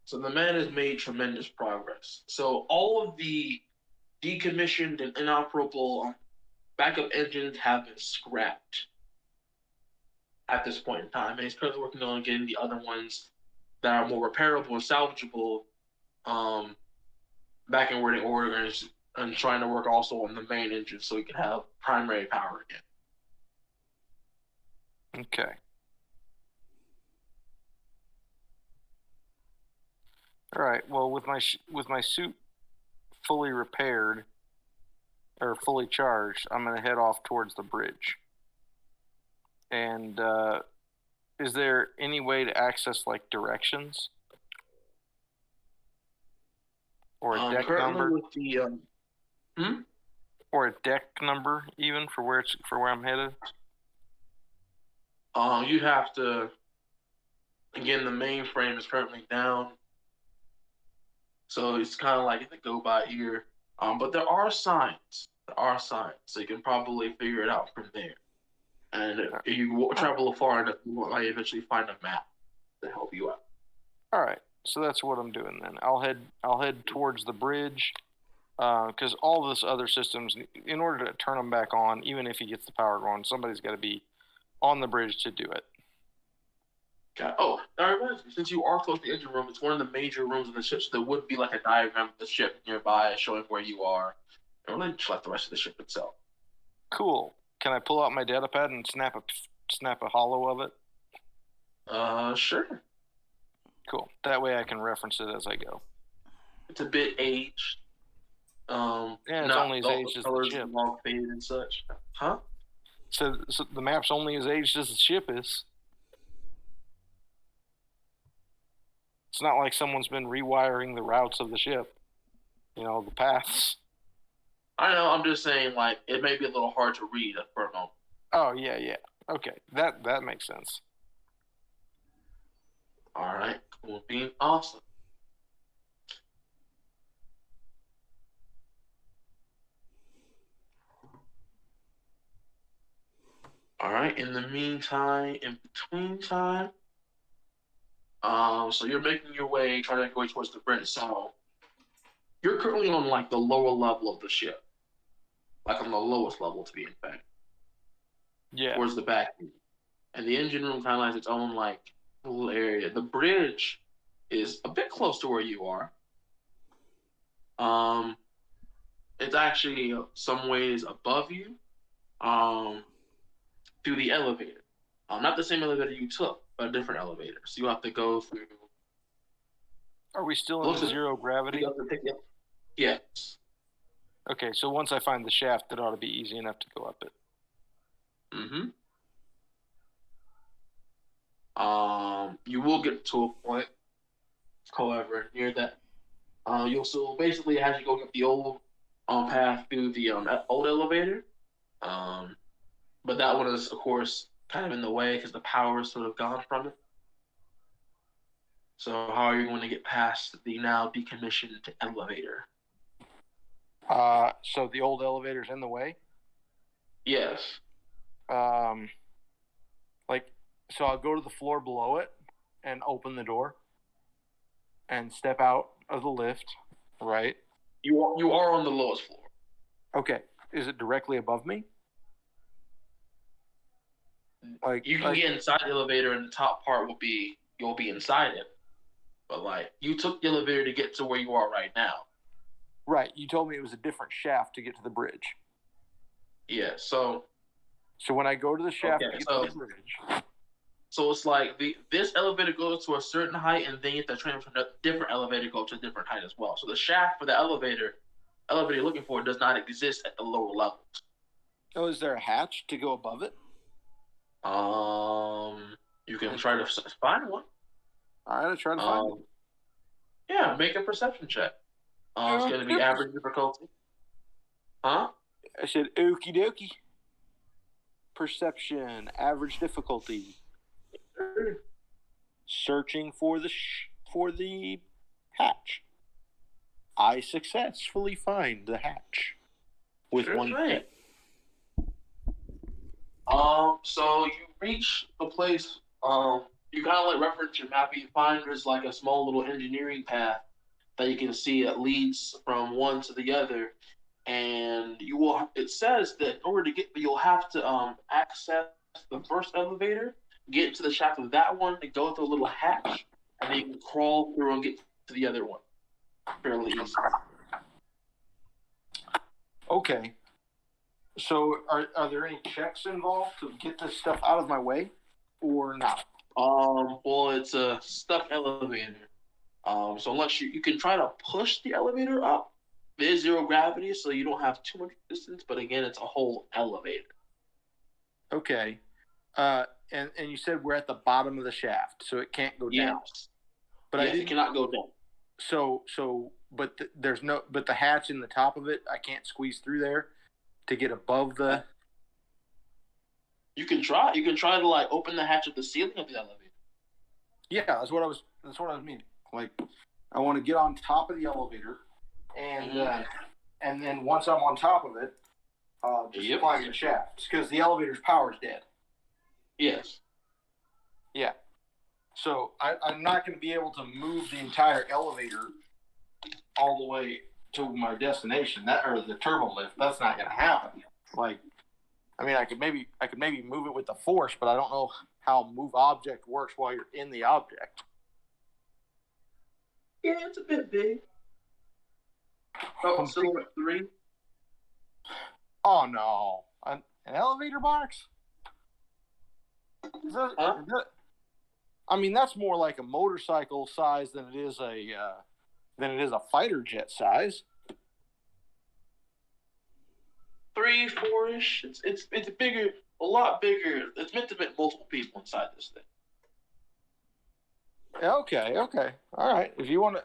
So the man has made tremendous progress. So all of the decommissioned and inoperable backup engines have been scrapped at this point in time, and he's currently working on getting the other ones that are more repairable and salvageable back in working order, and trying to work also on the main engine so he can have primary power again. Okay. All right. Well, with my suit fully repaired or fully charged, I'm gonna head off towards the bridge. And is there any way to access like directions or a deck number? With the Or a deck number even for where I'm headed? You'd have to. Again, the mainframe is currently down, so it's kind of like the go by ear. But there are signs. So you can probably figure it out from there. And if you travel far enough, you might eventually find a map to help you out. All right, so that's what I'm doing then. I'll head towards the bridge, because all this other systems, in order to turn them back on, even if he gets the power going, somebody's got to be on the bridge to do it. Okay. Oh, now reminds me, since you are close to the engine room, it's one of the major rooms in the ship, so there would be like a diagram of the ship nearby showing where you are, and really just like the rest of the ship itself. Cool. Can I pull out my data pad and snap a holo of it? Sure. Cool. That way I can reference it as I go. It's a bit aged. Yeah, it's only as aged as the ship. All faded and such. Huh? So the map's only as aged as the ship is. It's not like someone's been rewiring the routes of the ship. You know, the paths. I know, I'm just saying, like, it may be a little hard to read for a moment. Oh, yeah. Okay, that makes sense. All right, cool. Being awesome. All right, in the meantime, in between time, so you're making your way, trying to make your way towards the bridge. So you're currently on, like, the lower level of the ship. Like, on the lowest level, to be in fact. Yeah. Towards the back. And the engine room kind of has its own, like, little area. The bridge is a bit close to where you are. It's actually some ways above you, through the elevator. Not the same elevator you took, but a different elevator. So you have to go through. Are we still in zero gravity? Yes. Okay, so once I find the shaft, it ought to be easy enough to go up it. Mm-hmm. You will get to a point, however, near that. You'll still basically as you go up the old path through the old elevator. But that one is, of course, kind of in the way because the power is sort of gone from it. So how are you going to get past the now decommissioned elevator? So the old elevator's in the way? Yes. So I'll go to the floor below it and open the door and step out of the lift, right? You are on the lowest floor. Okay. Is it directly above me? Like you can get inside the elevator, and the top part you'll be inside it. But like you took the elevator to get to where you are right now. Right. You told me it was a different shaft to get to the bridge. Yeah. So when I go to the shaft to get to the bridge. So it's like this elevator goes to a certain height, and then you have to transfer to a different elevator go to a different height as well. So the shaft for the elevator you're looking for does not exist at the lower levels. Oh, is there a hatch to go above it? You can try to find one. All right, I'll try to find it. Yeah, make a perception check. It's going to be average difficulty. Huh? I said okie dokie. Perception, average difficulty. Searching for the hatch. I successfully find the hatch with Sure one thing. check. So you reach the place. You kind of like reference your map. You find there's like a small little engineering path that you can see that leads from one to the other, and you will. It says that in order to get, you'll have to access the first elevator, get to the shaft of that one, and go through a little hatch, and then you can crawl through and get to the other one fairly easily. Okay. So are there any checks involved to get this stuff out of my way, or not? Well, it's a stuck elevator. So unless you can try to push the elevator up, there's zero gravity, so you don't have too much distance. But again, it's a whole elevator. Okay. And you said we're at the bottom of the shaft, so it can't go down. Yes. But yes, it cannot go down. But there's no, but the hatch in the top of it, I can't squeeze through there to get above the. You can try. You can try to like open the hatch at the ceiling of the elevator. Yeah, that's what I was meaning. Like, I want to get on top of the elevator, and then once I'm on top of it, just climb the shaft because the elevator's power's dead. Yes. Yeah. So I'm not going to be able to move the entire elevator all the way to my destination. Or the turbo lift. That's not going to happen. Like, I mean, I could maybe move it with the force, but I don't know how move object works while you're in the object. Yeah, it's a bit big. Oh, silhouette 3. Oh no, an elevator box? I mean, that's more like a motorcycle size than it is a fighter jet size. 3, 4-ish. It's bigger, a lot bigger. It's meant to fit multiple people inside this thing. Okay, all right. If you want to,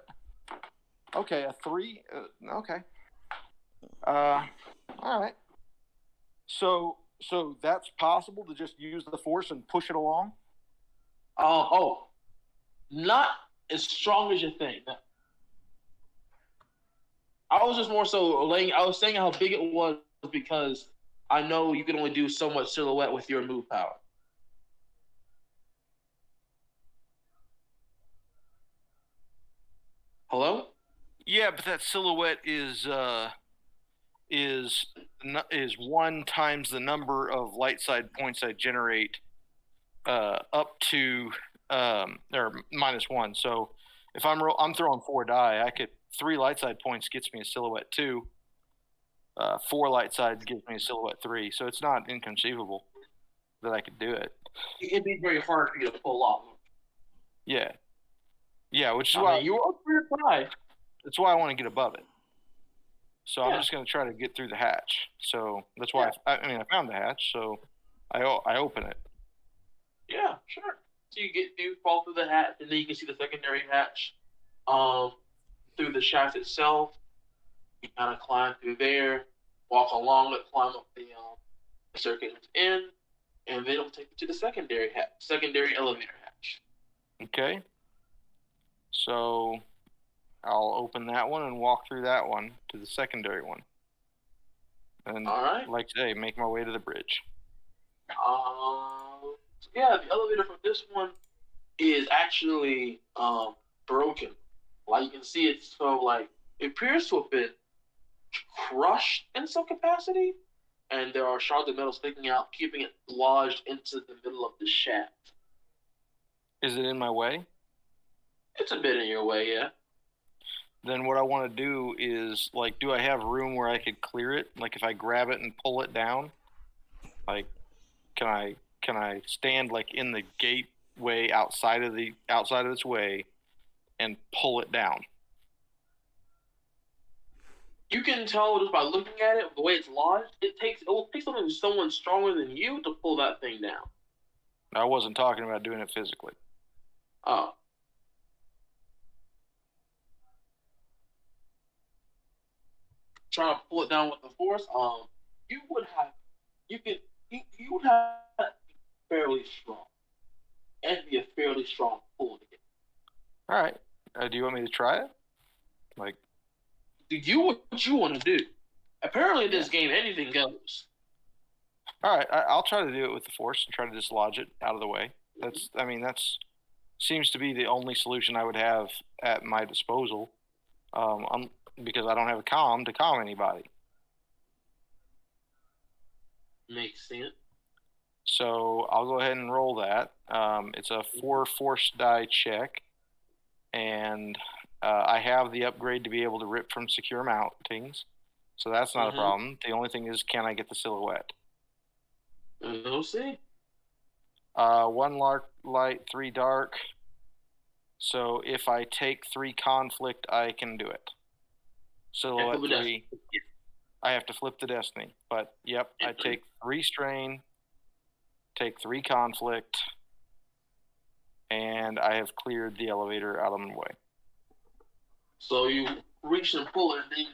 okay, a 3. Okay. All right. So that's possible to just use the force and push it along. Not as strong as you think. I was just more so laying. I was saying how big it was because I know you can only do so much silhouette with your move power. Hello? Yeah, but that silhouette is 1 times the number of light side points I generate, up to or -1. So if I'm throwing 4 die, I could 3 light side points gets me a silhouette 2. 4 light side gives me a silhouette 3. So it's not inconceivable that I could do it. It'd be very hard for you to pull off. Yeah, which is why you were up for your try. That's why I want to get above it. So I'm just going to try to get through the hatch. So that's why I found the hatch. So I open it. Yeah, sure. So you fall through the hatch, and then you can see the secondary hatch. Through the shaft itself, you kind of climb through there, walk along it, climb up the circuit in, and then it'll take you to the secondary elevator hatch. Okay. So I'll open that one and walk through that one to the secondary one. And all right. like I say, make my way to the bridge. The elevator for this one is actually broken. Like you can see, it's sort of like it appears to have been crushed in some capacity, and there are shards of metal sticking out, keeping it lodged into the middle of the shaft. Is it in my way? It's a bit in your way, yeah. Then what I want to do is, like, do I have room where I could clear it? Like, if I grab it and pull it down, like, can I stand like in the gateway outside of this way and pull it down? You can tell just by looking at it, the way it's lodged. It will take someone stronger than you to pull that thing down. I wasn't talking about doing it physically. Oh. trying to pull it down with the force, you would have you would have to be fairly strong and be a fairly strong pull to get. All right. Do you want me to try it? Like, Do what you want to do. Apparently, in this game, anything goes. all right, I'll try to do it with the force and try to dislodge it out of the way. That's seems to be the only solution I would have at my disposal, because I don't have a comm to comm anybody. Makes sense. So I'll go ahead and roll that. It's a 4 force die check, and I have the upgrade to be able to rip from secure mountings, so that's not a problem. The only thing is, can I get the silhouette? We'll see. 1 light, 3 dark. So if I take 3 conflict, I can do it. Silhouette 3. I have to flip the destiny. But yep, I take 3 strain, take 3 conflict, and I have cleared the elevator out of my way. So you reach and pull it, and then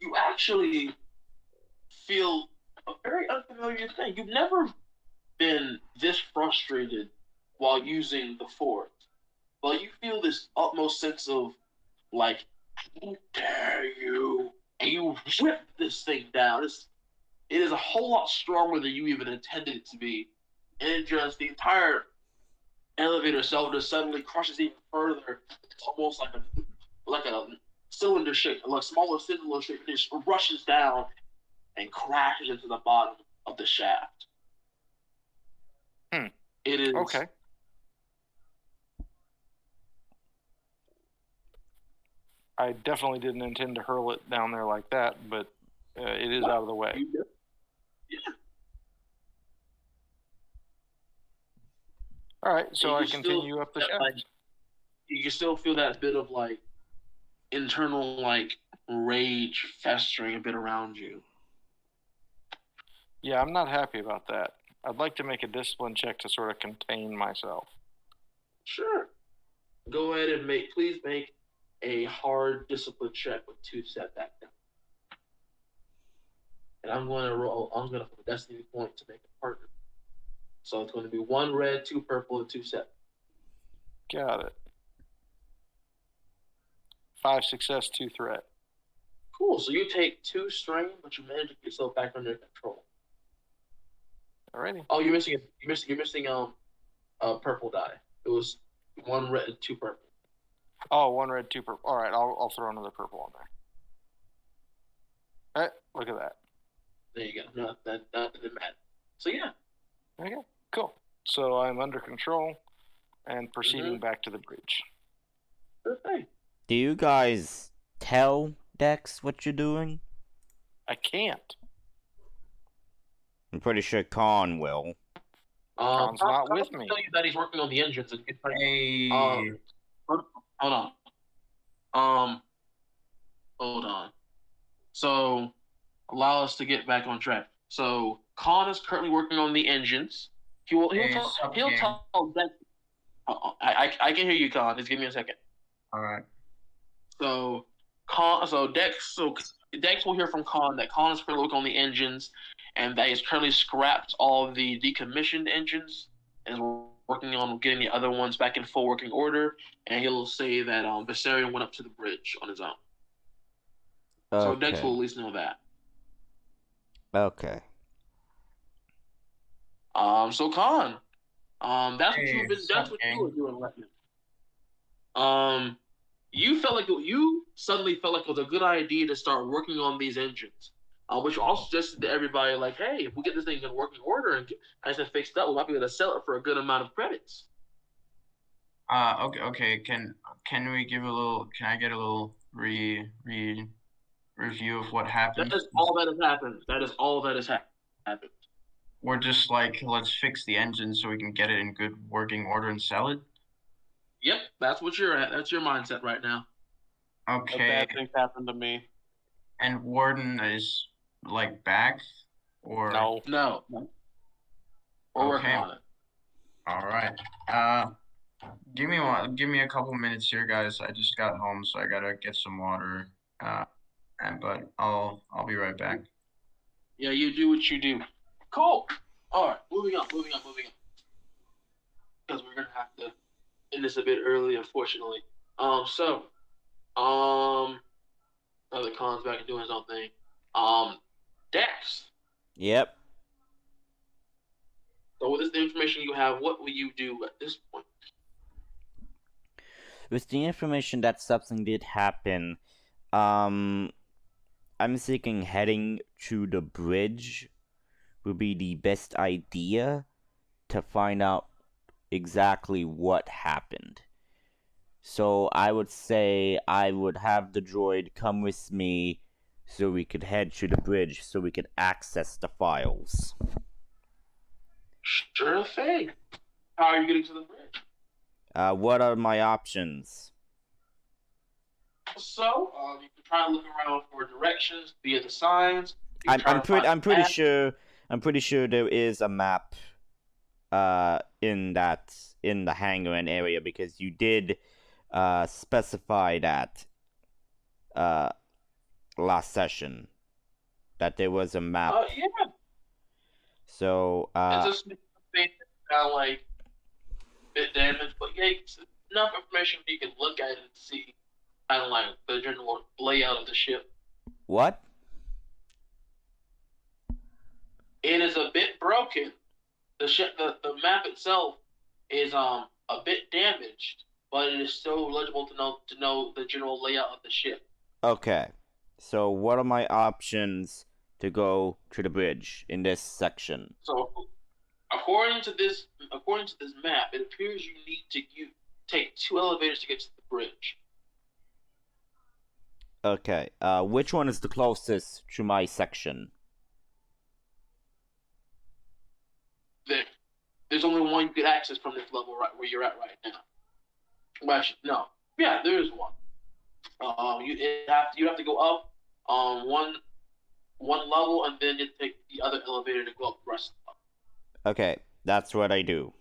you actually feel a very unfamiliar thing. You've never been this frustrated while using the force, but you feel this utmost sense of like, how dare you? And you whip this thing down. It is a whole lot stronger than you even intended it to be, and it just the entire elevator itself just suddenly crushes even further. It's almost like a cylinder shape, like a smaller cylinder shape, and it just rushes down and crashes into the bottom of the shaft. It is okay. I definitely didn't intend to hurl it down there like that, but it is out of the way. Yeah. All right, so I continue up the shaft. Like, you can still feel that bit of like internal like rage festering a bit around you. Yeah, I'm not happy about that. I'd like to make a discipline check to sort of contain myself. Sure. Go ahead and please make a hard discipline check with 2 setback down. And I'm going to put a destiny point to make a partner. So it's going to be 1 red, 2 purple, and 2 set. Got it. 5 success, 2 threat. Cool. So you take 2 strain, but you manage to get yourself back under control. Alrighty. Oh, you're missing purple die. It was 1 red, 2 purple. Oh, 1 red, 2 purple. All right, I'll throw another purple on there. All right, look at that. There you go. No, that didn't matter. So yeah. Okay, cool. So I'm under control and proceeding back to the bridge. Okay. Do you guys tell Dex what you're doing? I can't. I'm pretty sure Khan will. Khan's not with me. Tell you that he's working on the engines. Hey. Hold on. Hold on. So, allow us to get back on track. So, Khan is currently working on the engines. He'll tell Dex. I can hear you, Khan. Just give me a second. All right. Dex will hear from Khan that Khan is currently working on the engines, and that he's currently scrapped all the decommissioned engines and is working on getting the other ones back in full working order. And he'll say that Vasarian went up to the bridge on his own. Okay. So Dex will at least know that. Okay. So Khan, that's what you were doing right now. You suddenly felt like it was a good idea to start working on these engines. Which also suggested to everybody, like, hey, if we get this thing in working order and get it fixed up, we might be able to sell it for a good amount of credits. Okay. Can we give a little? Can I get a little review of what happened? That is all that has happened. That is all that has happened. We're just like, let's fix the engine so we can get it in good working order and sell it. Yep, that's what you're at. That's your mindset right now. Okay. Bad things happened to me. And Warden is like back, or No. We're working on it. All right. Give me a couple minutes here, guys. I just got home, so I gotta get some water. but I'll be right back. Yeah, you do what you do. Cool. All right, moving on. Because we're gonna have to end this a bit early, unfortunately. Other Khan's back and doing his own thing. Dex. Yep. So with this information you have, what will you do at this point? With the information that something did happen, I'm thinking heading to the bridge would be the best idea to find out exactly what happened. So I would say I would have the droid come with me so we could head to the bridge so we could access the files. Sure thing. How are you getting to the bridge? What are my options? So, you can try and look around for directions via the signs. I'm pretty sure there is a map in the hangar and area, because you did specify that last session that there was a map. Yeah. So it's just something kind of like a bit damaged, but yeah, it's enough information you can look at it and see kind of like the general layout of the ship. What? It is a bit broken. The ship, the map itself is a bit damaged, but it is still legible to know the general layout of the ship. Okay. So what are my options to go to the bridge in this section? So according to this map, it appears you need to take 2 elevators to get to the bridge. Okay. Which one is the closest to my section? There's only one you could access from this level right where you're at right now. Well, actually, no. Yeah, there is one. You have to go up one level, and then you take the other elevator to go up the rest of the level. Okay, that's what I do.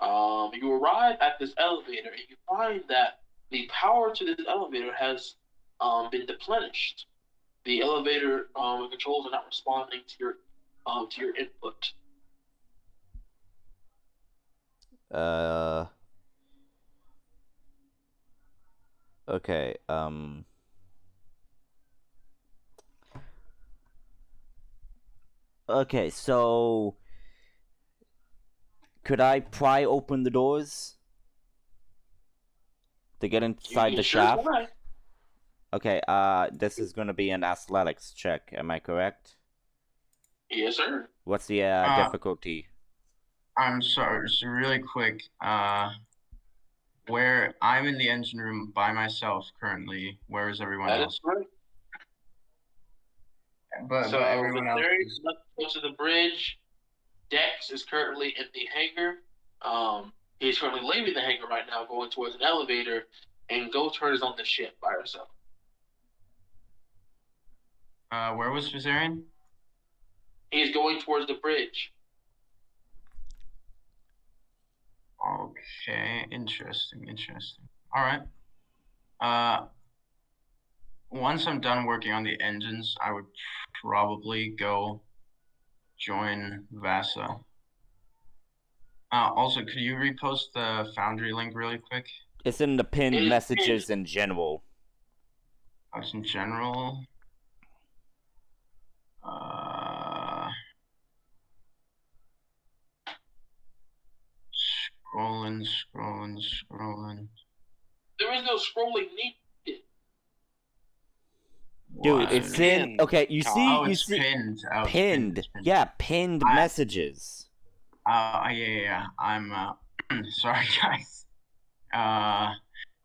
You arrive at this elevator, and you find that the power to this elevator has been deplenished. The elevator controls are not responding to your input. Okay, Okay, so could I pry open the doors to get inside the shaft? Sure. Okay, this is gonna be an athletics check, am I correct? Yes, sir. What's the difficulty? I'm sorry, so really quick, where I'm in the engine room by myself currently, where is everyone else? That is right. But everyone else is... Close to the bridge. Dex is currently in the hangar. He's currently leaving the hangar right now, going towards an elevator, and Ghost is on the ship by herself. Where was Vasarian? He's going towards the bridge. Okay, interesting. All right. Once I'm done working on the engines, I would probably go join Vasa. Also, could you repost the Foundry link really quick? It's in the pinned messages in general. Oh, it's in general. Scrolling. There is no scrolling needed. Dude, it's in. Okay, you see, pinned. Pinned. Yeah, pinned messages. Yeah. I'm sorry, guys.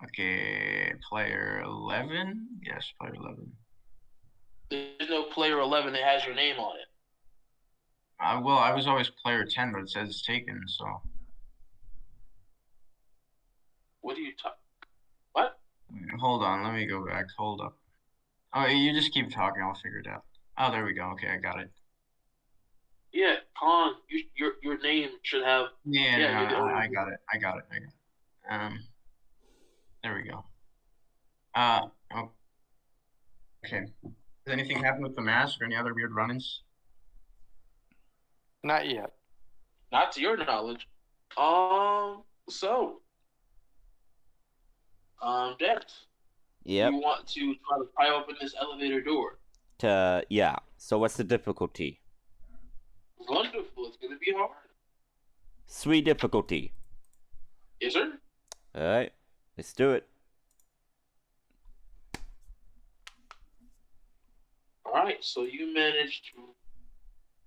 Okay, player 11. Yes, player 11. There's no player 11 that has your name on it. Well, I was always player 10, but it says it's taken, so. What are you talking? What? Hold on, let me go back. Hold up. Oh, you just keep talking. I'll figure it out. Oh, there we go. Okay, I got it. Yeah, Khan, your name should have. Yeah, no, I got it. There we go. Okay. Has anything happened with the mask or any other weird run-ins? Not yet. Not to your knowledge. So, Dex, Yep. you want to try to pry open this elevator door? Yeah. So what's the difficulty? Wonderful. It's gonna be hard. 3 difficulty. Yes, sir. All right. Let's do it. All right. So you managed to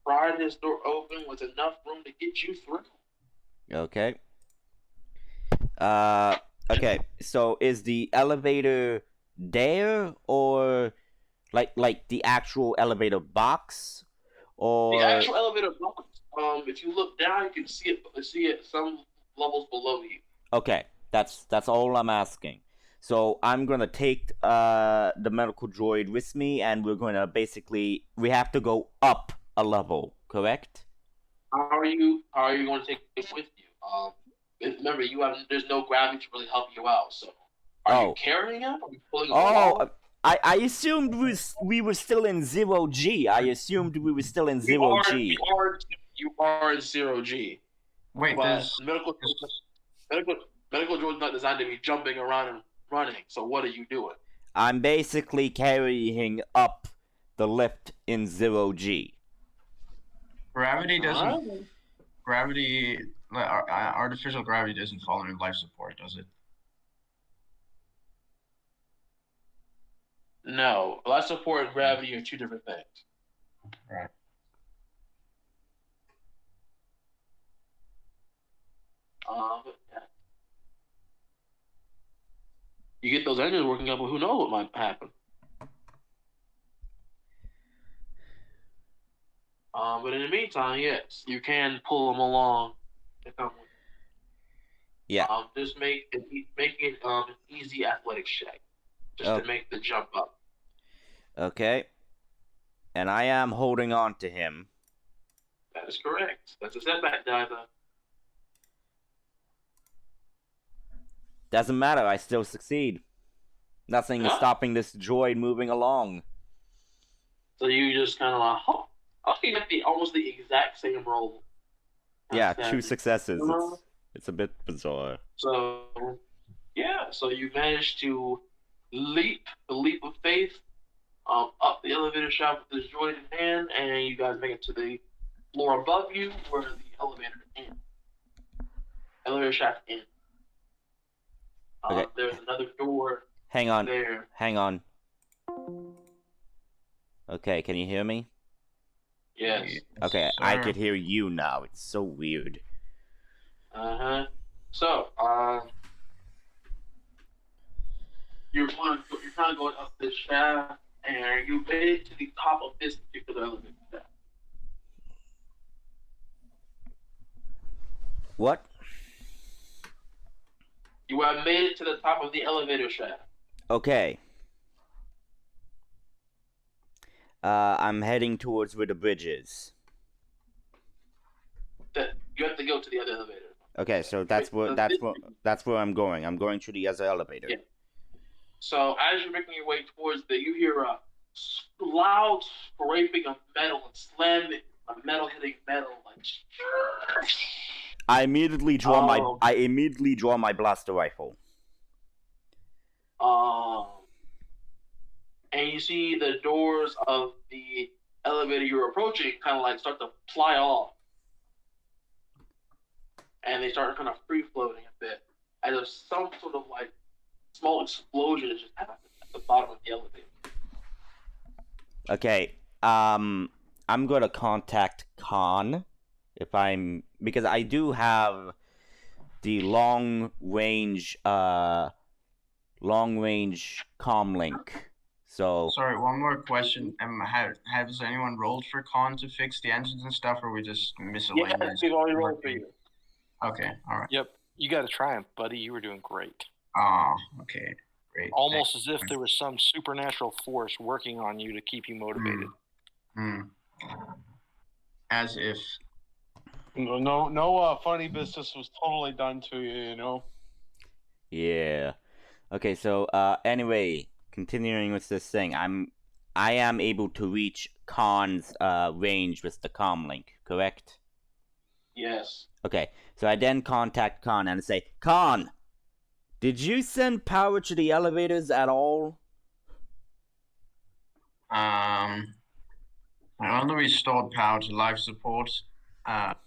pry this door open with enough room to get you through. Okay. Okay. So is the elevator there, or like the actual elevator box, or The actual elevator box. If you look down, you can see it some levels below you. okay? That's all I'm asking. So I'm gonna take the medical droid with me, and we're gonna we have to go up a level, correct? How are you going to take it with you? Remember, there's no gravity to really help you out. So, are you carrying him? Are you pulling him along? I assumed we were still in 0G. I assumed we were still in 0G. You are in 0G. Wait, But medical droid's not designed to be jumping around and running. So what are you doing? I'm basically carrying up the lift in 0G. gravity doesn't. Gravity, artificial gravity doesn't fall under life support, does it? No, life support and gravity are two different things. Right. Yeah. You get those engines working up, but who knows what might happen. But in the meantime, yes, you can pull them along. Yeah. Just make it an easy athletics check, just to make the jump up. Okay. And I am holding on to him. That is correct. That's a setback diver. Doesn't matter, I still succeed. Nothing is stopping this droid moving along. So you just kind of like, I think that's almost the exact same roll. Yeah, 2 successes. It's a bit bizarre. So, yeah, so you managed to leap the leap of faith up the elevator shaft with this droid in hand, and you guys make it to the floor above you where the elevator shaft ends. Okay. There's another door. Hang on. There. Hang on. Okay, can you hear me? Yes. Okay, I could hear you now. It's so weird. So, you're kind of going up this shaft, and you made it to the top of this particular elevator shaft. What? You have made it to the top of the elevator shaft. Okay. I'm heading towards where the bridge is. You have to go to the other elevator. Okay, so that's where I'm going. I'm going to the other elevator. Yeah. So as you're making your way towards you hear a loud scraping of metal and slamming of metal hitting metal, like. I immediately draw my blaster rifle. And you see the doors of the elevator you're approaching kind of like start to fly off. And they start kind of free floating a bit, as if some sort of like small explosion just happened at the bottom of the elevator. Okay, I'm gonna contact Khan because I do have the long range comm link. So sorry, one more question. Has anyone rolled for Khan to fix the engines and stuff, or we just miscellaneous? Yeah, we've already rolled for you. Okay, all right. Yep, you got a triumph, buddy. You were doing great. Ah, okay, great. Almost as if there was some supernatural force working on you to keep you motivated. As if. No funny business was totally done to you, you know? Yeah. Okay, so anyway, continuing with this thing, I'm I am able to reach Khan's range with the comlink, correct? Yes. Okay, so I then contact Khan and say, Khan, did you send power to the elevators at all? I only restored power to life support. And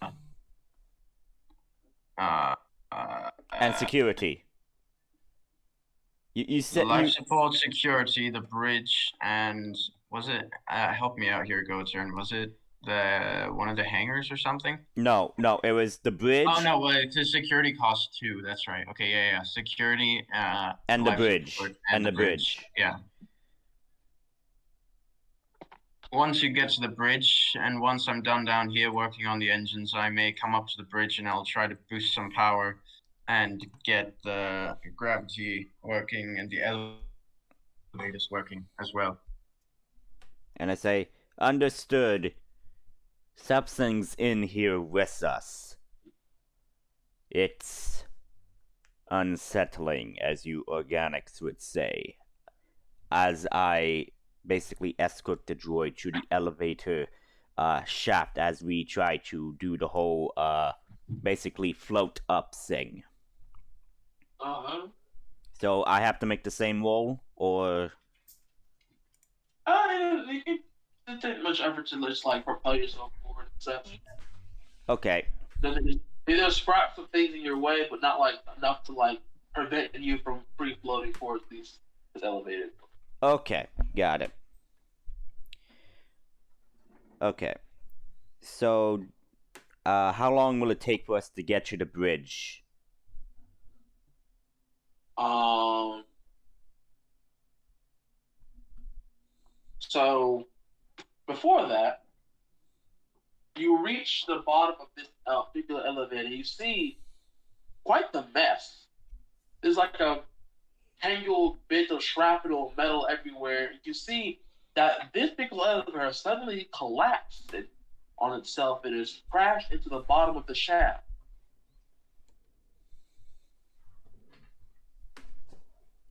security. You said life you... support, security, the bridge, and was it? Help me out here, Goatern. Was it one of the hangars or something? No, it was the bridge. Oh no, well, it's a security cost too. That's right. Okay, yeah. Security. And the life bridge. support, And the bridge. Yeah. Once you get to the bridge, and once I'm done down here working on the engines, I may come up to the bridge and I'll try to boost some power and get the gravity working and the elevators working as well. And I say, understood. Something's in here with us. It's unsettling, as you organics would say. As I basically escort the droid to the elevator shaft as we try to do the whole basically float up thing. So I have to make the same roll, or... It doesn't take much effort to just like propel yourself forward and such. Okay. There's scraps of things in your way, but not like enough to like prevent you from free floating towards this elevator. Okay, got it. Okay. So, how long will it take for us to get to the bridge? So, before that, you reach the bottom of this particular elevator. You see quite the mess. There's like a tangled bit of shrapnel, metal everywhere. You see that this particular elevator suddenly collapsed on itself. It has crashed into the bottom of the shaft.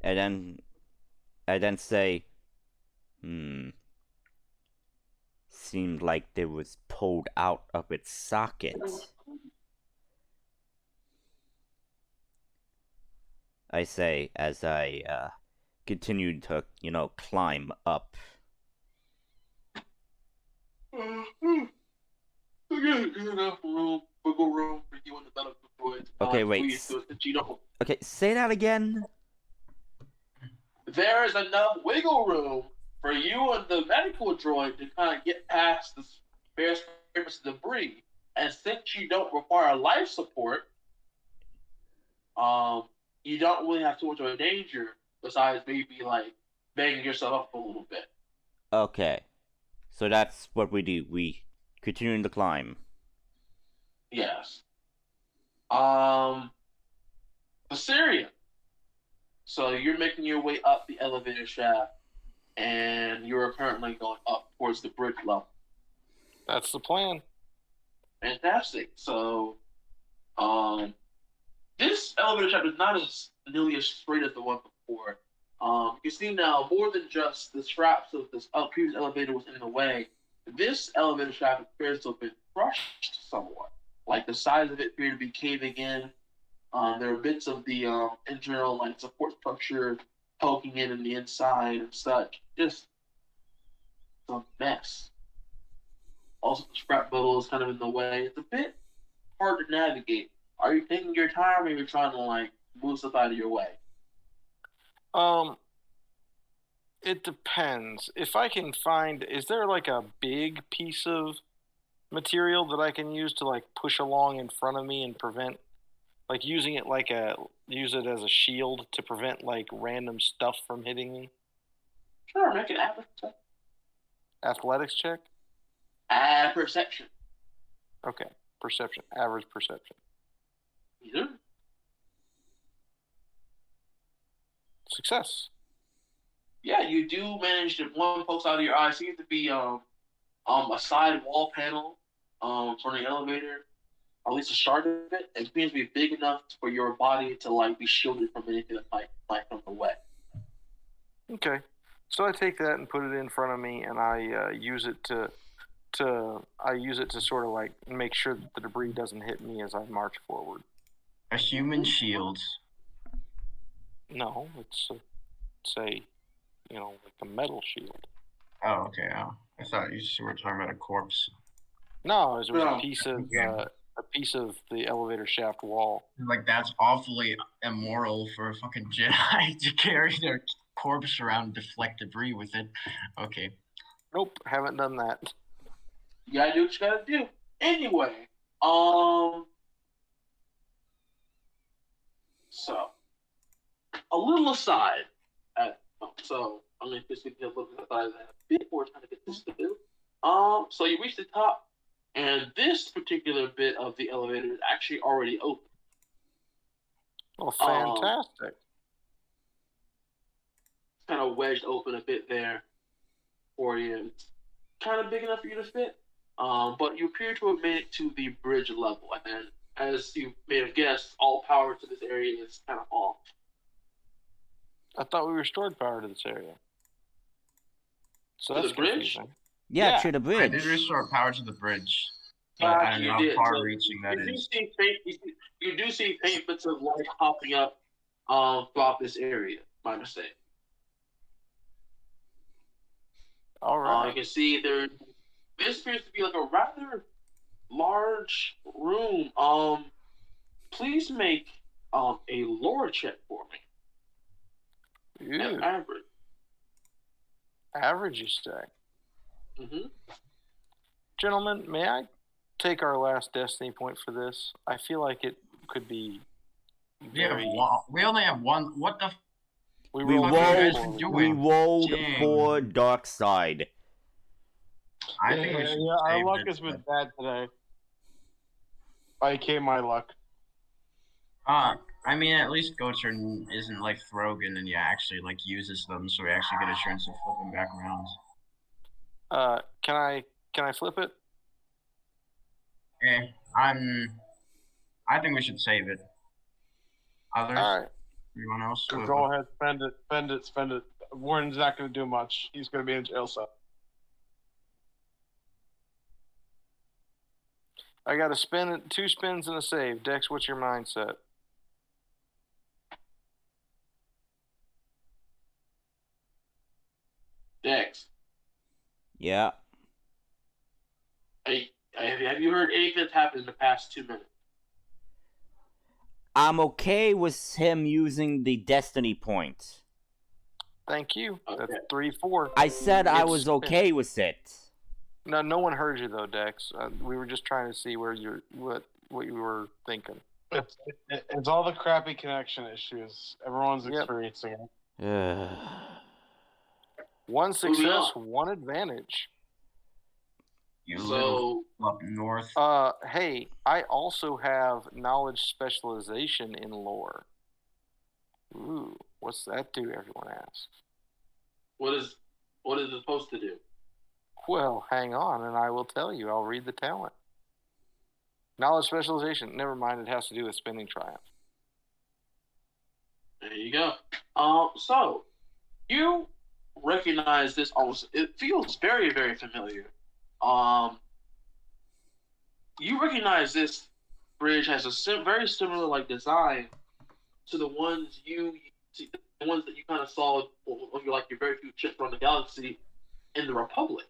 And then say, seemed like it was pulled out of its socket. I say as I continued to, climb up. Enough room, wiggle room for you and the medical droids. Okay, wait. Okay, say that again. There is enough wiggle room for you and the medical droid to kind of get past the various surface debris. And since you don't require life support, you don't really have too much of a danger besides maybe like banging yourself up a little bit. Okay. So that's what we do. We continue the climb. Yes. Vasarian. So you're making your way up the elevator shaft, and you're currently going up towards the bridge level. That's the plan. Fantastic. So, this elevator shaft is not nearly as straight as the one before. You can see now more than just the straps of this previous elevator was in the way. This elevator shaft appears to have been crushed somewhat. Like the sides of it appear to be caving in. There are bits of the internal like support structure poking in the inside and such. Just a mess. Also, the scrap bubble is kind of in the way. It's a bit hard to navigate. Are you taking your time, or are you trying to like move stuff out of your way? It depends. If I can find, is there like a big piece of material that I can use to like push along in front of me and prevent, like using it use it as a shield to prevent like random stuff from hitting me? Sure, make an athletics check. Athletics check? Perception. Okay, perception. Average perception. Either. Success. Yeah, you do manage to one pokes out of your eye. Seems to be a side wall panel from the elevator, or at least a shard of it. It seems to be big enough for your body to like be shielded from anything that might come the way. Okay, So I take that and put it in front of me, and I use it to sort of like make sure that the debris doesn't hit me as I march forward. A human shield. No, it's say, like a metal shield. Oh, okay. Oh, I thought you were talking about a corpse. No, it was No. a piece of Okay. a piece of the elevator shaft wall. Like, that's awfully immoral for a fucking Jedi to carry their corpse around and deflect debris with it. Okay. Nope, haven't done that. You gotta do what you gotta do. Anyway, so a little aside. So I'm gonna just give you a little bit aside a bit more time to get this to do. So you reach the top, and this particular bit of the elevator is actually already open. Oh, fantastic! It's kind of wedged open a bit there for you. It's kind of big enough for you to fit. But you appear to have made it to the bridge level, and as you may have guessed, all power to this area is kind of off. I thought we restored power to this area. So To that's the bridge? confusing. Yeah, Yeah, to the I bridge. did restore power to the bridge. But I don't You know did. how So far-reaching that you do is. see you do see faint bits of light popping up throughout this area. My mistake. All You right. can see this appears to be like a rather large room. Please make a lore check for me. Ew. Average. Average, you say? Mm-hmm. Gentlemen, may I take our last destiny point for this? I feel like it could be very... We only have one. What the? We We rolled What have you very guys rolled, been poorly. we doing? rolled Dang. for dark side. I think we should our save luck it, has been but- bad today. IK my luck. I mean, at least Goacher isn't like Throgan, and actually like uses them, so we actually get a chance to flip them back around. Can I flip it? I think we should save it. Others? All right. Anyone else? Go ahead, spend it. Warden's not going to do much. He's going to be in jail cell. I got to spin 2 spins and a save. Dex, what's your mindset? Dex, Yeah. have you heard anything that's happened in the past 2 minutes? I'm okay with him using the destiny point. Thank you. Okay. That's 3-4. I said I was It's- okay with it. No one heard you though, Dex. We were just trying to see where what you were thinking. It's all the crappy connection issues. Everyone's Yep. experiencing it. 1 Moving success, on. 1 advantage. You little So up north. Hey, I also have knowledge specialization in lore. Ooh, what's that do? Everyone asks. what is it supposed to do? Well, hang on, and I will tell you. I'll read the talent. Knowledge specialization. Never mind. It has to do with spinning triumph. There you go. So you recognize this almost. It feels very, very familiar. You recognize this bridge has a very similar like design to the ones that you kind of saw on your very few trips around the galaxy in the Republic.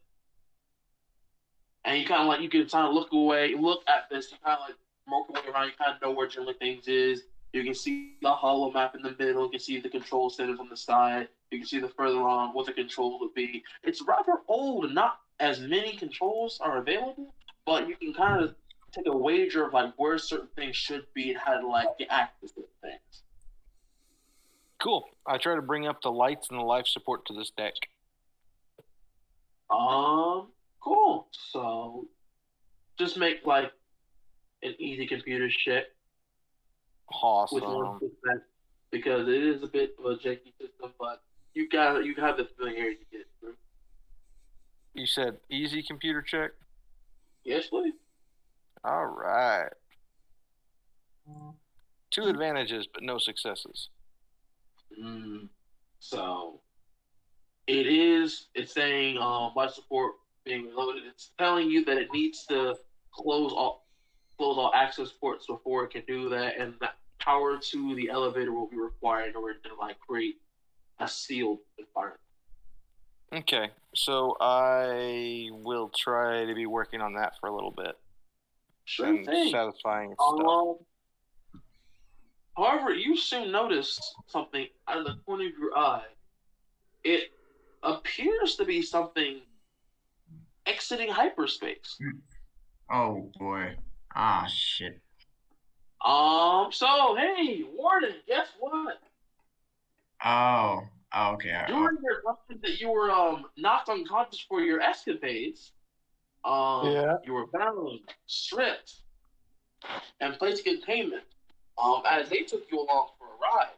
And you kind of like, you can kind of look at this, you kind of like work your way around, you kind of know where general things is. You can see the hollow map in the middle, you can see the control centers on the side, you can see the further on what the controls would be. It's rather old and not as many controls are available, but you can kind of take a wager of like where certain things should be and how to like get access to things. Cool. I try to bring up the lights and the life support to this deck. Cool. So just make like an easy computer check with Awesome. 1%, because it is a bit of a janky system, but you have the familiarity to get it through. You said easy computer check? Yes, please. All right. 2 advantages, but no successes. So It's saying life support being reloaded. It's telling you that it needs to close all access ports before it can do that, and that power to the elevator will be required in order to create a sealed environment. Okay, so I will try to be working on that for a little bit. Sure and thing. satisfying stuff. However, you soon notice something out of the corner of your eye. It appears to be something exiting hyperspace. Oh boy. Ah, shit. So hey, Warden, guess what? Oh, okay. During your time that you were knocked unconscious for your escapades, you were bound, stripped, and placed in containment. As they took you along for a ride,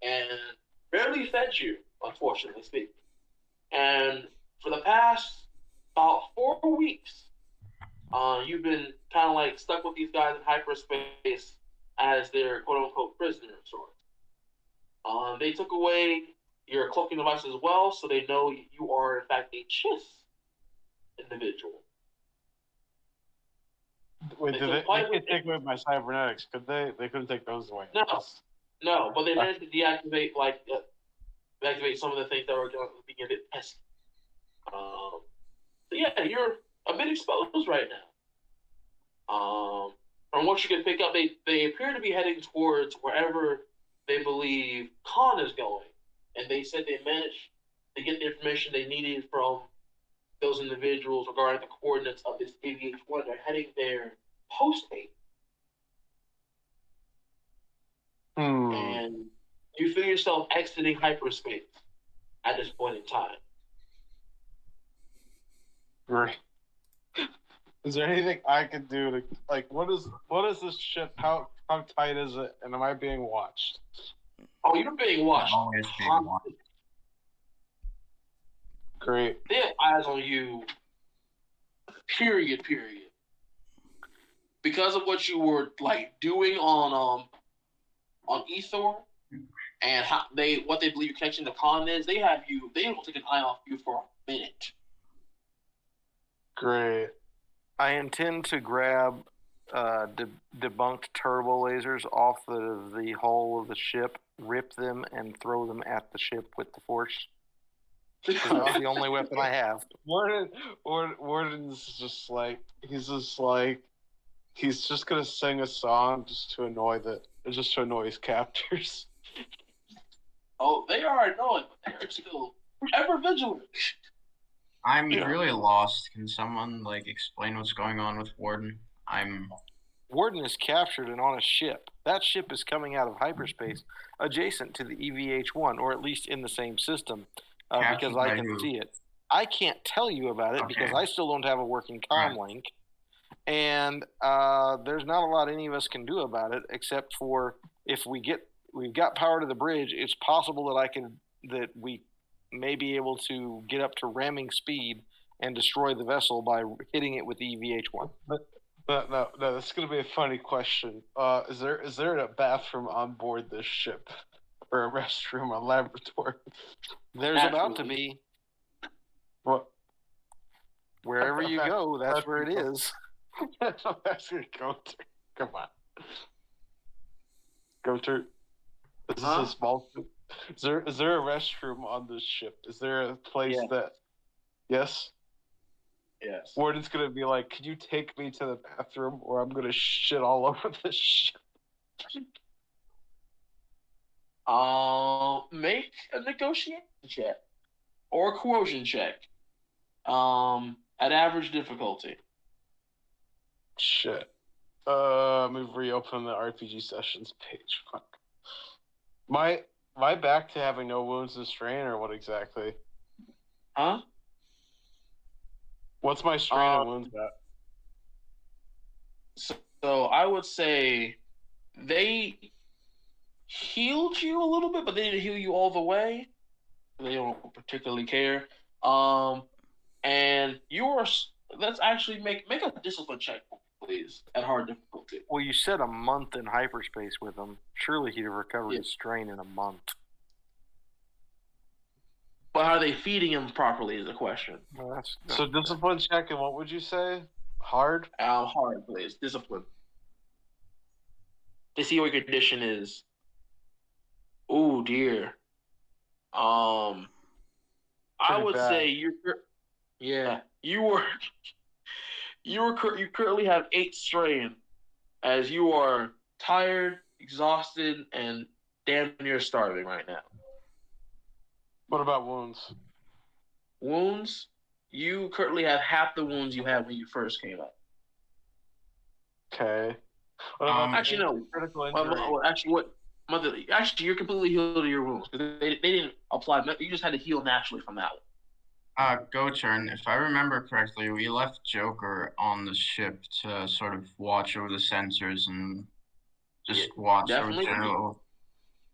and barely fed you, unfortunately speaking. And for the past about 4 weeks, you've been kind of stuck with these guys in hyperspace as their quote-unquote prisoner of sorts. They took away your cloaking device as well, so they know you are in fact a Chiss individual. Wait, they could take away my cybernetics, could they? They couldn't take those away. No, but they managed to deactivate deactivate some of the things that were being a bit pesky. So yeah, you're a bit exposed right now. From what you can pick up, they appear to be heading towards wherever they believe Khan is going, and they said they managed to get the information they needed from those individuals regarding the coordinates of this AVH1. They're heading there post-8. And you feel yourself exiting hyperspace at this point in time. Great. Is there anything I could do to what is this ship? How tight is it? And am I being watched? Oh, you're being watched. Always being watched. Great. They have eyes on you. Period. Because of what you were doing on Ethor, and what they believe your connection to Khan is, they will take an eye off you for a minute. Great. I intend to grab debunked turbo lasers off the hull of the ship, rip them, and throw them at the ship with the force. That's the only weapon I have. Warden's he's just gonna sing a song just to annoy his captors. Oh, they are annoying, but they're still ever vigilant. I'm really lost. Can someone explain what's going on with Warden? Warden is captured and on a ship. That ship is coming out of hyperspace adjacent to the EVH-1, or at least in the same system, because I can see it. I can't tell you about it because I still don't have a working comm link, and there's not a lot any of us can do about it except for if we've got power to the bridge. It's possible that we may be able to get up to ramming speed and destroy the vessel by hitting it with the EVH-1. No, that's gonna be a funny question. Is there a bathroom on board this ship, or a restroom, a laboratory? There's about to be. What? Wherever you go, that's where it is. That's what that's gonna go to. Come on. Go to. Is this a small? Is there a restroom on this ship? Is there a place that? Yes. Yes. Warden's gonna be like, "Can you take me to the bathroom, or I'm gonna shit all over this ship?" Make a negotiation check or a coercion check. At average difficulty. Shit. Let me reopen the RPG sessions page. Fuck. Am I back to having no wounds and strain, or what exactly? Huh? What's my strain and wounds at? So I would say they healed you a little bit, but they didn't heal you all the way. They don't particularly care. And let's actually make a discipline check, please, at hard difficulty. Well, you said a month in hyperspace with him. Surely he'd have recovered his strain in a month. But are they feeding him properly is the question. Well, So discipline check, and what would you say? Hard? Hard, please. Discipline. To see what your condition is. Oh dear. I Pretty would bad. say you currently have 8 strain, as you are tired, exhausted, and damn near starving right now. What about wounds? Wounds, you currently have half the wounds you had when you first came up. Okay. What about Actually, no. critical injury? Actually, you're completely healed of your wounds because they didn't apply. You just had to heal naturally from that one. Go turn. If I remember correctly, we left Joker on the ship to sort of watch over the sensors and just watch over definitely. general.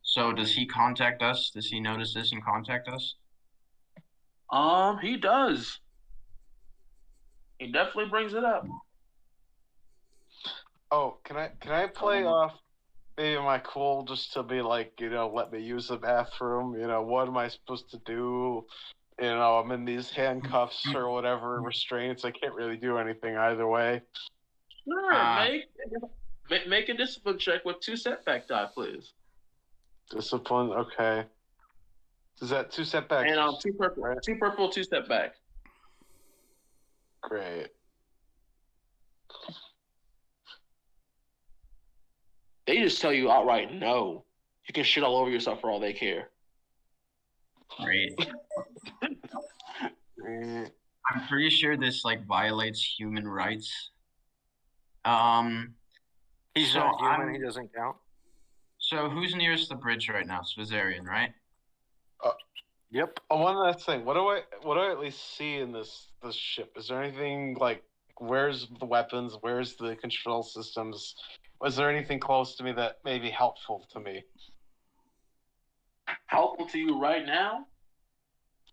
So does he contact us? Does he notice this and contact us? He does. He definitely brings it up. Oh, can I play off maybe my cool just to be like, let me use the bathroom, what am I supposed to do? I'm in these handcuffs or whatever, restraints. I can't really do anything either way. Sure, make a discipline check with 2 setback die, please. Discipline, okay. Is that 2 setbacks? And 2 purple, right? 2 purple, 2 step back. Great. They just tell you outright no. You can shit all over yourself for all they care. Great. I'm pretty sure this violates human rights. He's not human. He doesn't count. So who's nearest the bridge right now? It's Vasarian, right? Yep. One last thing. What do I at least see in this ship? Is there anything where's the weapons? Where's the control systems? Was there anything close to me that may be helpful to me? Helpful to you right now?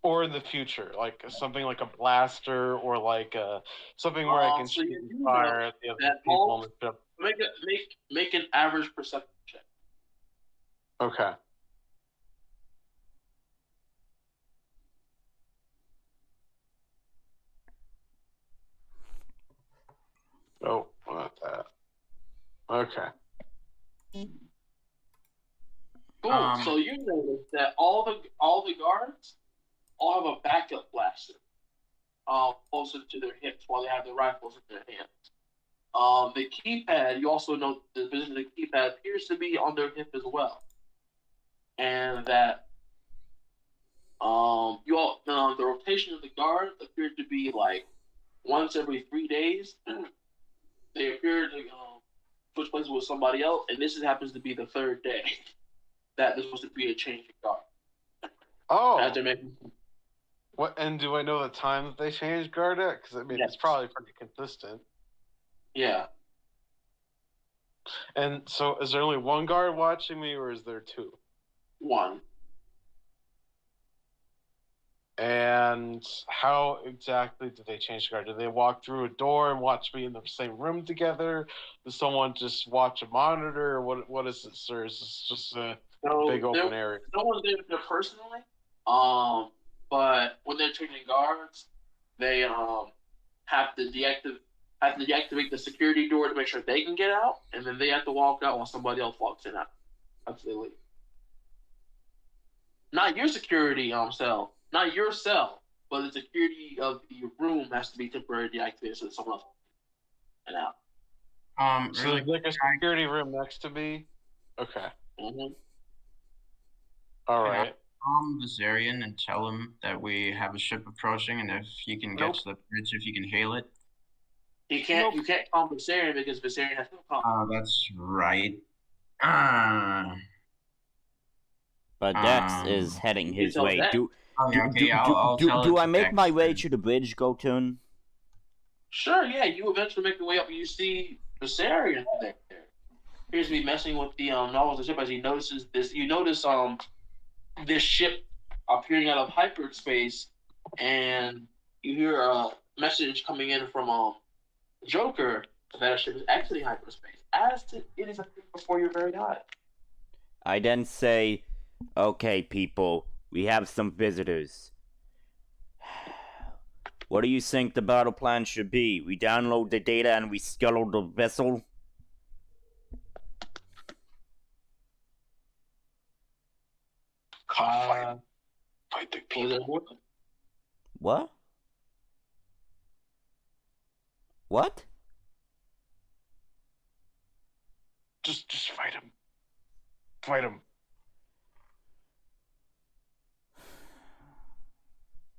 Or in the future, something like a blaster, or something where I can shoot fire at the other people on the ship. Make an average perception check. Okay. Oh, not that. Okay. Cool. So you notice that all the guards all have a backup blaster closer to their hips while they have their rifles in their hands. The keypad, you also note the position of the keypad appears to be on their hip as well. And that the rotation of the guards appeared to be once every 3 days. They appear to switch places with somebody else, and this happens to be the 3rd day that there's supposed to be a change of guard. Oh. After making. What, and do I know the time that they change guard at? Because it's probably pretty consistent. Yeah. And so, is there only one guard watching me, or is there 2? 1. And how exactly do they change guard? Do they walk through a door and watch me in the same room together? Does someone just watch a monitor? Or what is this, sir? Is this just a big open area? No one's there personally. But when they're changing guards, they have to deactivate the security door to make sure they can get out, and then they have to walk out while somebody else walks in after they leave. Not your security cell, not your cell, but the security of the room has to be temporarily deactivated so that someone else and out. So there's a security room next to me? Okay. Mm-hmm. All right. Vasarian and tell him that we have a ship approaching, and if you can get to the bridge, if you can hail it. You can't call Vasarian because Vasarian has no call. Oh, that's right. But Dex is heading his way. Do I make Dex, my way to the bridge, Gotun? Sure, yeah. You eventually make your way up, and you see Vasarian there. Appears to be messing with the novels of the ship as he notices this. You notice this ship appearing out of hyperspace, and you hear a message coming in from Joker that a ship is exiting hyperspace as it is appearing before your very eyes. I then say, "Okay, people, we have some visitors. What do you think the battle plan should be? We download the data and we scuttle the vessel? Fight the people. What? What? Just fight him. Fight him.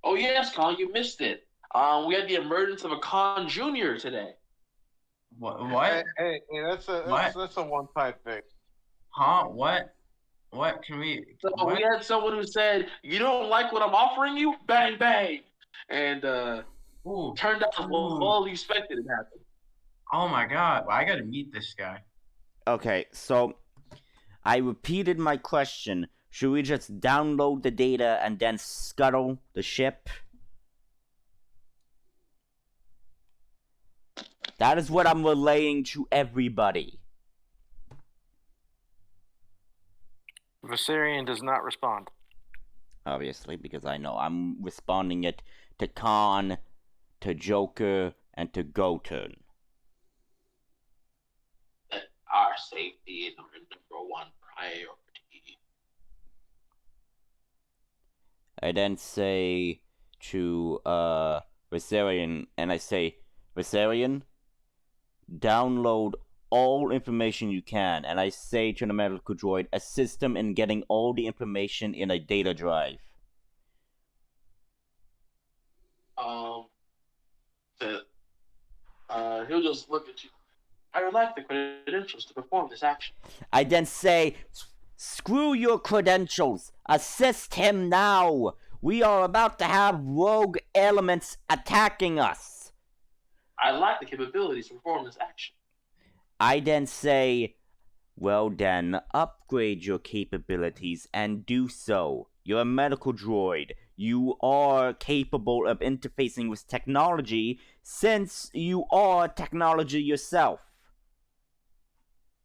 Oh yes, Con, you missed it. We had the emergence of a Con Junior today. What? Hey, that's a one-time thing. Huh? What? What? Can we? So What? we had someone who said, "You don't like what I'm offering you? Bang bang!" And Ooh. turned out all you expected to happen. Oh my god! I gotta meet this guy. Okay, so I repeated my question. Should we just download the data and then scuttle the ship? That is what I'm relaying to everybody. Vasarian does not respond. Obviously, because I know I'm responding it to Khan, to Joker, and to Goten. That our safety is our number one priority. I then say to Vasarian, and I say, Vasarian, download all information you can, and I say to the medical droid, assist them in getting all the information in a data drive. He'll just look at you. I would like the credentials to perform this action. I then say, screw your credentials, assist him now. We are about to have rogue elements attacking us. I lack the capabilities to perform this action. I then say, well then, upgrade your capabilities and do so. You're a medical droid. You are capable of interfacing with technology since you are technology yourself.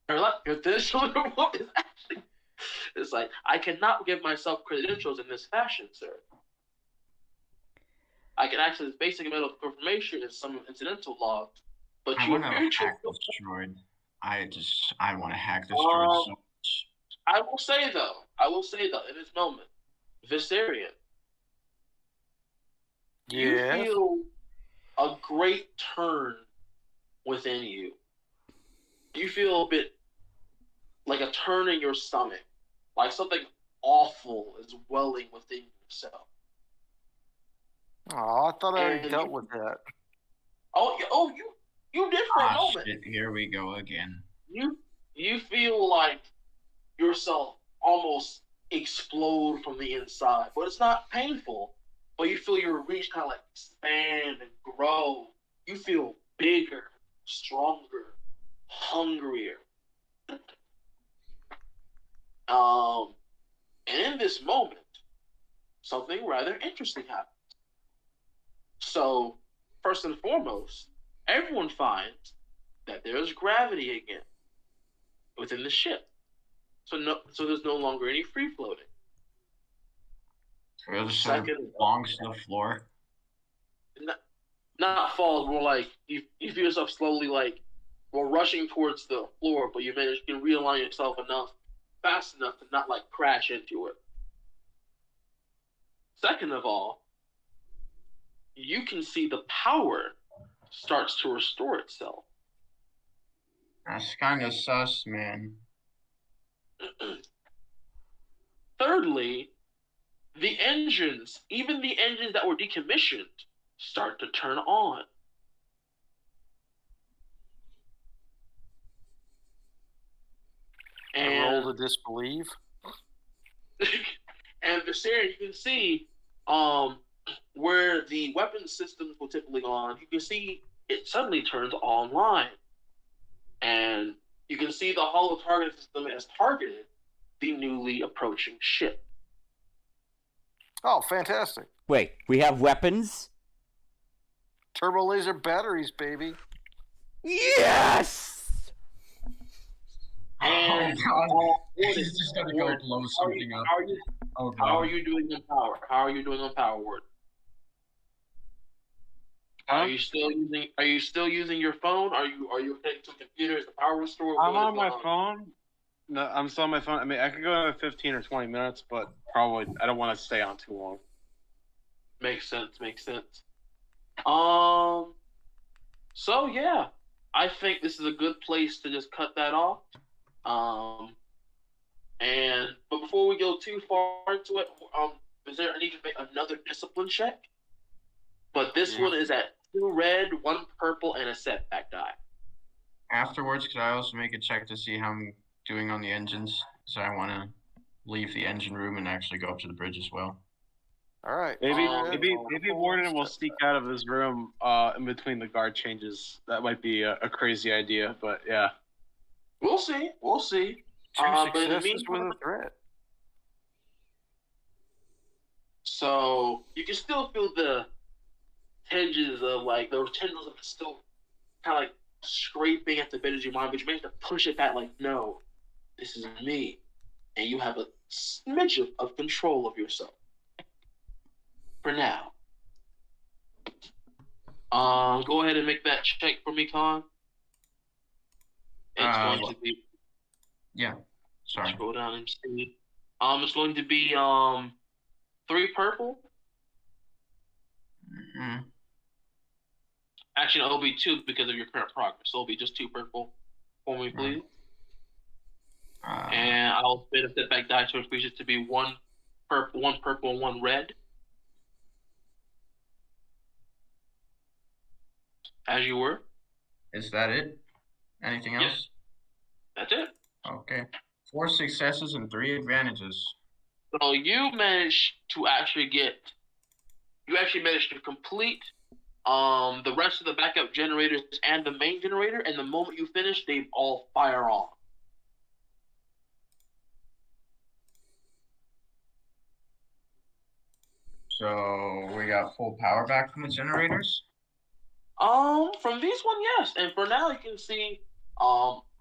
I lack credentials to perform this action. It's like, I cannot give myself credentials in this fashion, sir. I can access basic medical information and some incidental logs, but I you want to hack this droid. I want to hack this droid so much. I will say though, in this moment, Vasarian, you feel a great turn within you. You feel a bit like a turn in your stomach, like something awful is welling within yourself. Oh, I thought I already dealt with that. You did for a moment. Shit, here we go again. You feel like yourself almost explode from the inside, but it's not painful. But you feel your reach kind of like expand and grow. You feel bigger, stronger, hungrier. And in this moment, something rather interesting happens. So, first and foremost, everyone finds that there's gravity again within the ship. So there's no longer any free floating. So it sort of belongs to the floor. Not falls, more like you feel yourself slowly rushing towards the floor, but you can realign yourself fast enough to not crash into it. Second of all, you can see the power starts to restore itself. That's kind of sus, man. Thirdly, the engines, even the engines that were decommissioned, start to turn on. And roll to disbelieve. And Vasarian, you can see where the weapon systems were typically on, you can see it suddenly turns online. And you can see the holo target system has targeted the newly approaching ship. Oh, fantastic. Wait, we have weapons? Turbo laser batteries, baby. Yes! And He's just gonna go blow something up. How are you doing on power? How are you doing on power, Ward? Are you still using your phone? Are you connected to a computer? Is the power restored? I'm What is on my going on? phone. No, I'm still on my phone. I mean, I could go in 15 or 20 minutes, but probably I don't want to stay on too long. Makes sense. So yeah, I think this is a good place to just cut that off. But before we go too far into it, is there any to make another discipline check? But this one is at 2 red, 1 purple, and a setback die. Afterwards, could I also make a check to see how I'm doing on the engines? So I want to leave the engine room and actually go up to the bridge as well. All right. Maybe Warden will sneak out of his room in between the guard changes. That might be a crazy idea, but yeah. We'll see. Two But in the successes with meantime, a threat. so you can still feel the tinges of like those tendrils of still kind of like scraping at the bit of your mind, but you manage to push it back. Like, no, this is me, and you have a smidge of control of yourself. For now. Go ahead and make that check for me, Con. It's going to be. Yeah. Sorry. Scroll down and see. It's going to be 3 purple. Mm-hmm. Actually, no, it'll be 2 because of your current progress. So it'll be just 2 purple for me, please. And I'll spit a setback die to increase it to be 1 purple, and 1 red. As you were. Is that it? Anything else? Yes. That's it. Okay. 4 successes and 3 advantages. So you managed to complete the rest of the backup generators and the main generator, and the moment you finish, they all fire on. So we got full power back from the generators? From these one, yes. And for now, you can see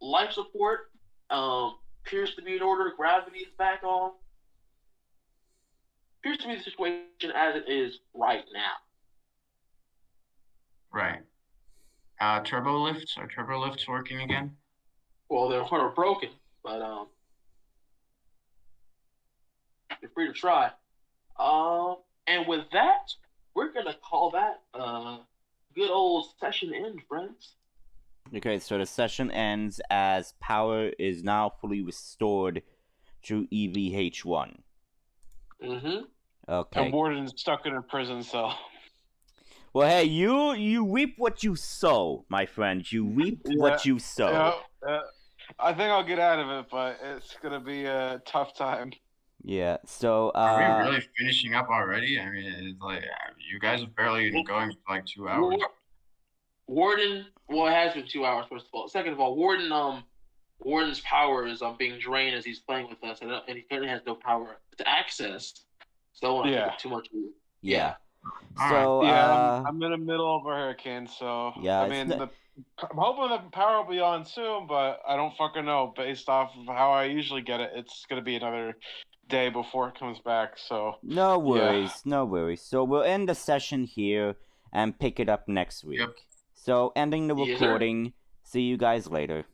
life support appears to be in order. Gravity is back on. Appears to be the situation as it is right now. Right. Turbo lifts? Are turbo lifts working again? Well, they're kind of broken, but you're free to try. And with that, we're gonna call that good old session end, friends. Okay, so the session ends as power is now fully restored to EVH1. Mm-hmm. Okay. And Warden's stuck in a prison cell. Well, hey, you reap what you sow, my friend. You reap what you sow. Yeah, I think I'll get out of it, but it's gonna be a tough time. Yeah. So. Are we really finishing up already? I mean, it's like you guys have barely been going for like 2 hours. Warden, well, it has been 2 hours, first of all. Second of all, Warden's power is being drained as he's playing with us, and he currently has no power to access. So I don't want to take too much. Yeah. So I'm in the middle of a hurricane, so yeah. I mean, I'm hoping the power will be on soon, but I don't fucking know. Based off of how I usually get it, it's gonna be another day before it comes back. So no worries, no worries. So we'll end the session here and pick it up next week. Yep. So ending the recording. See you guys later.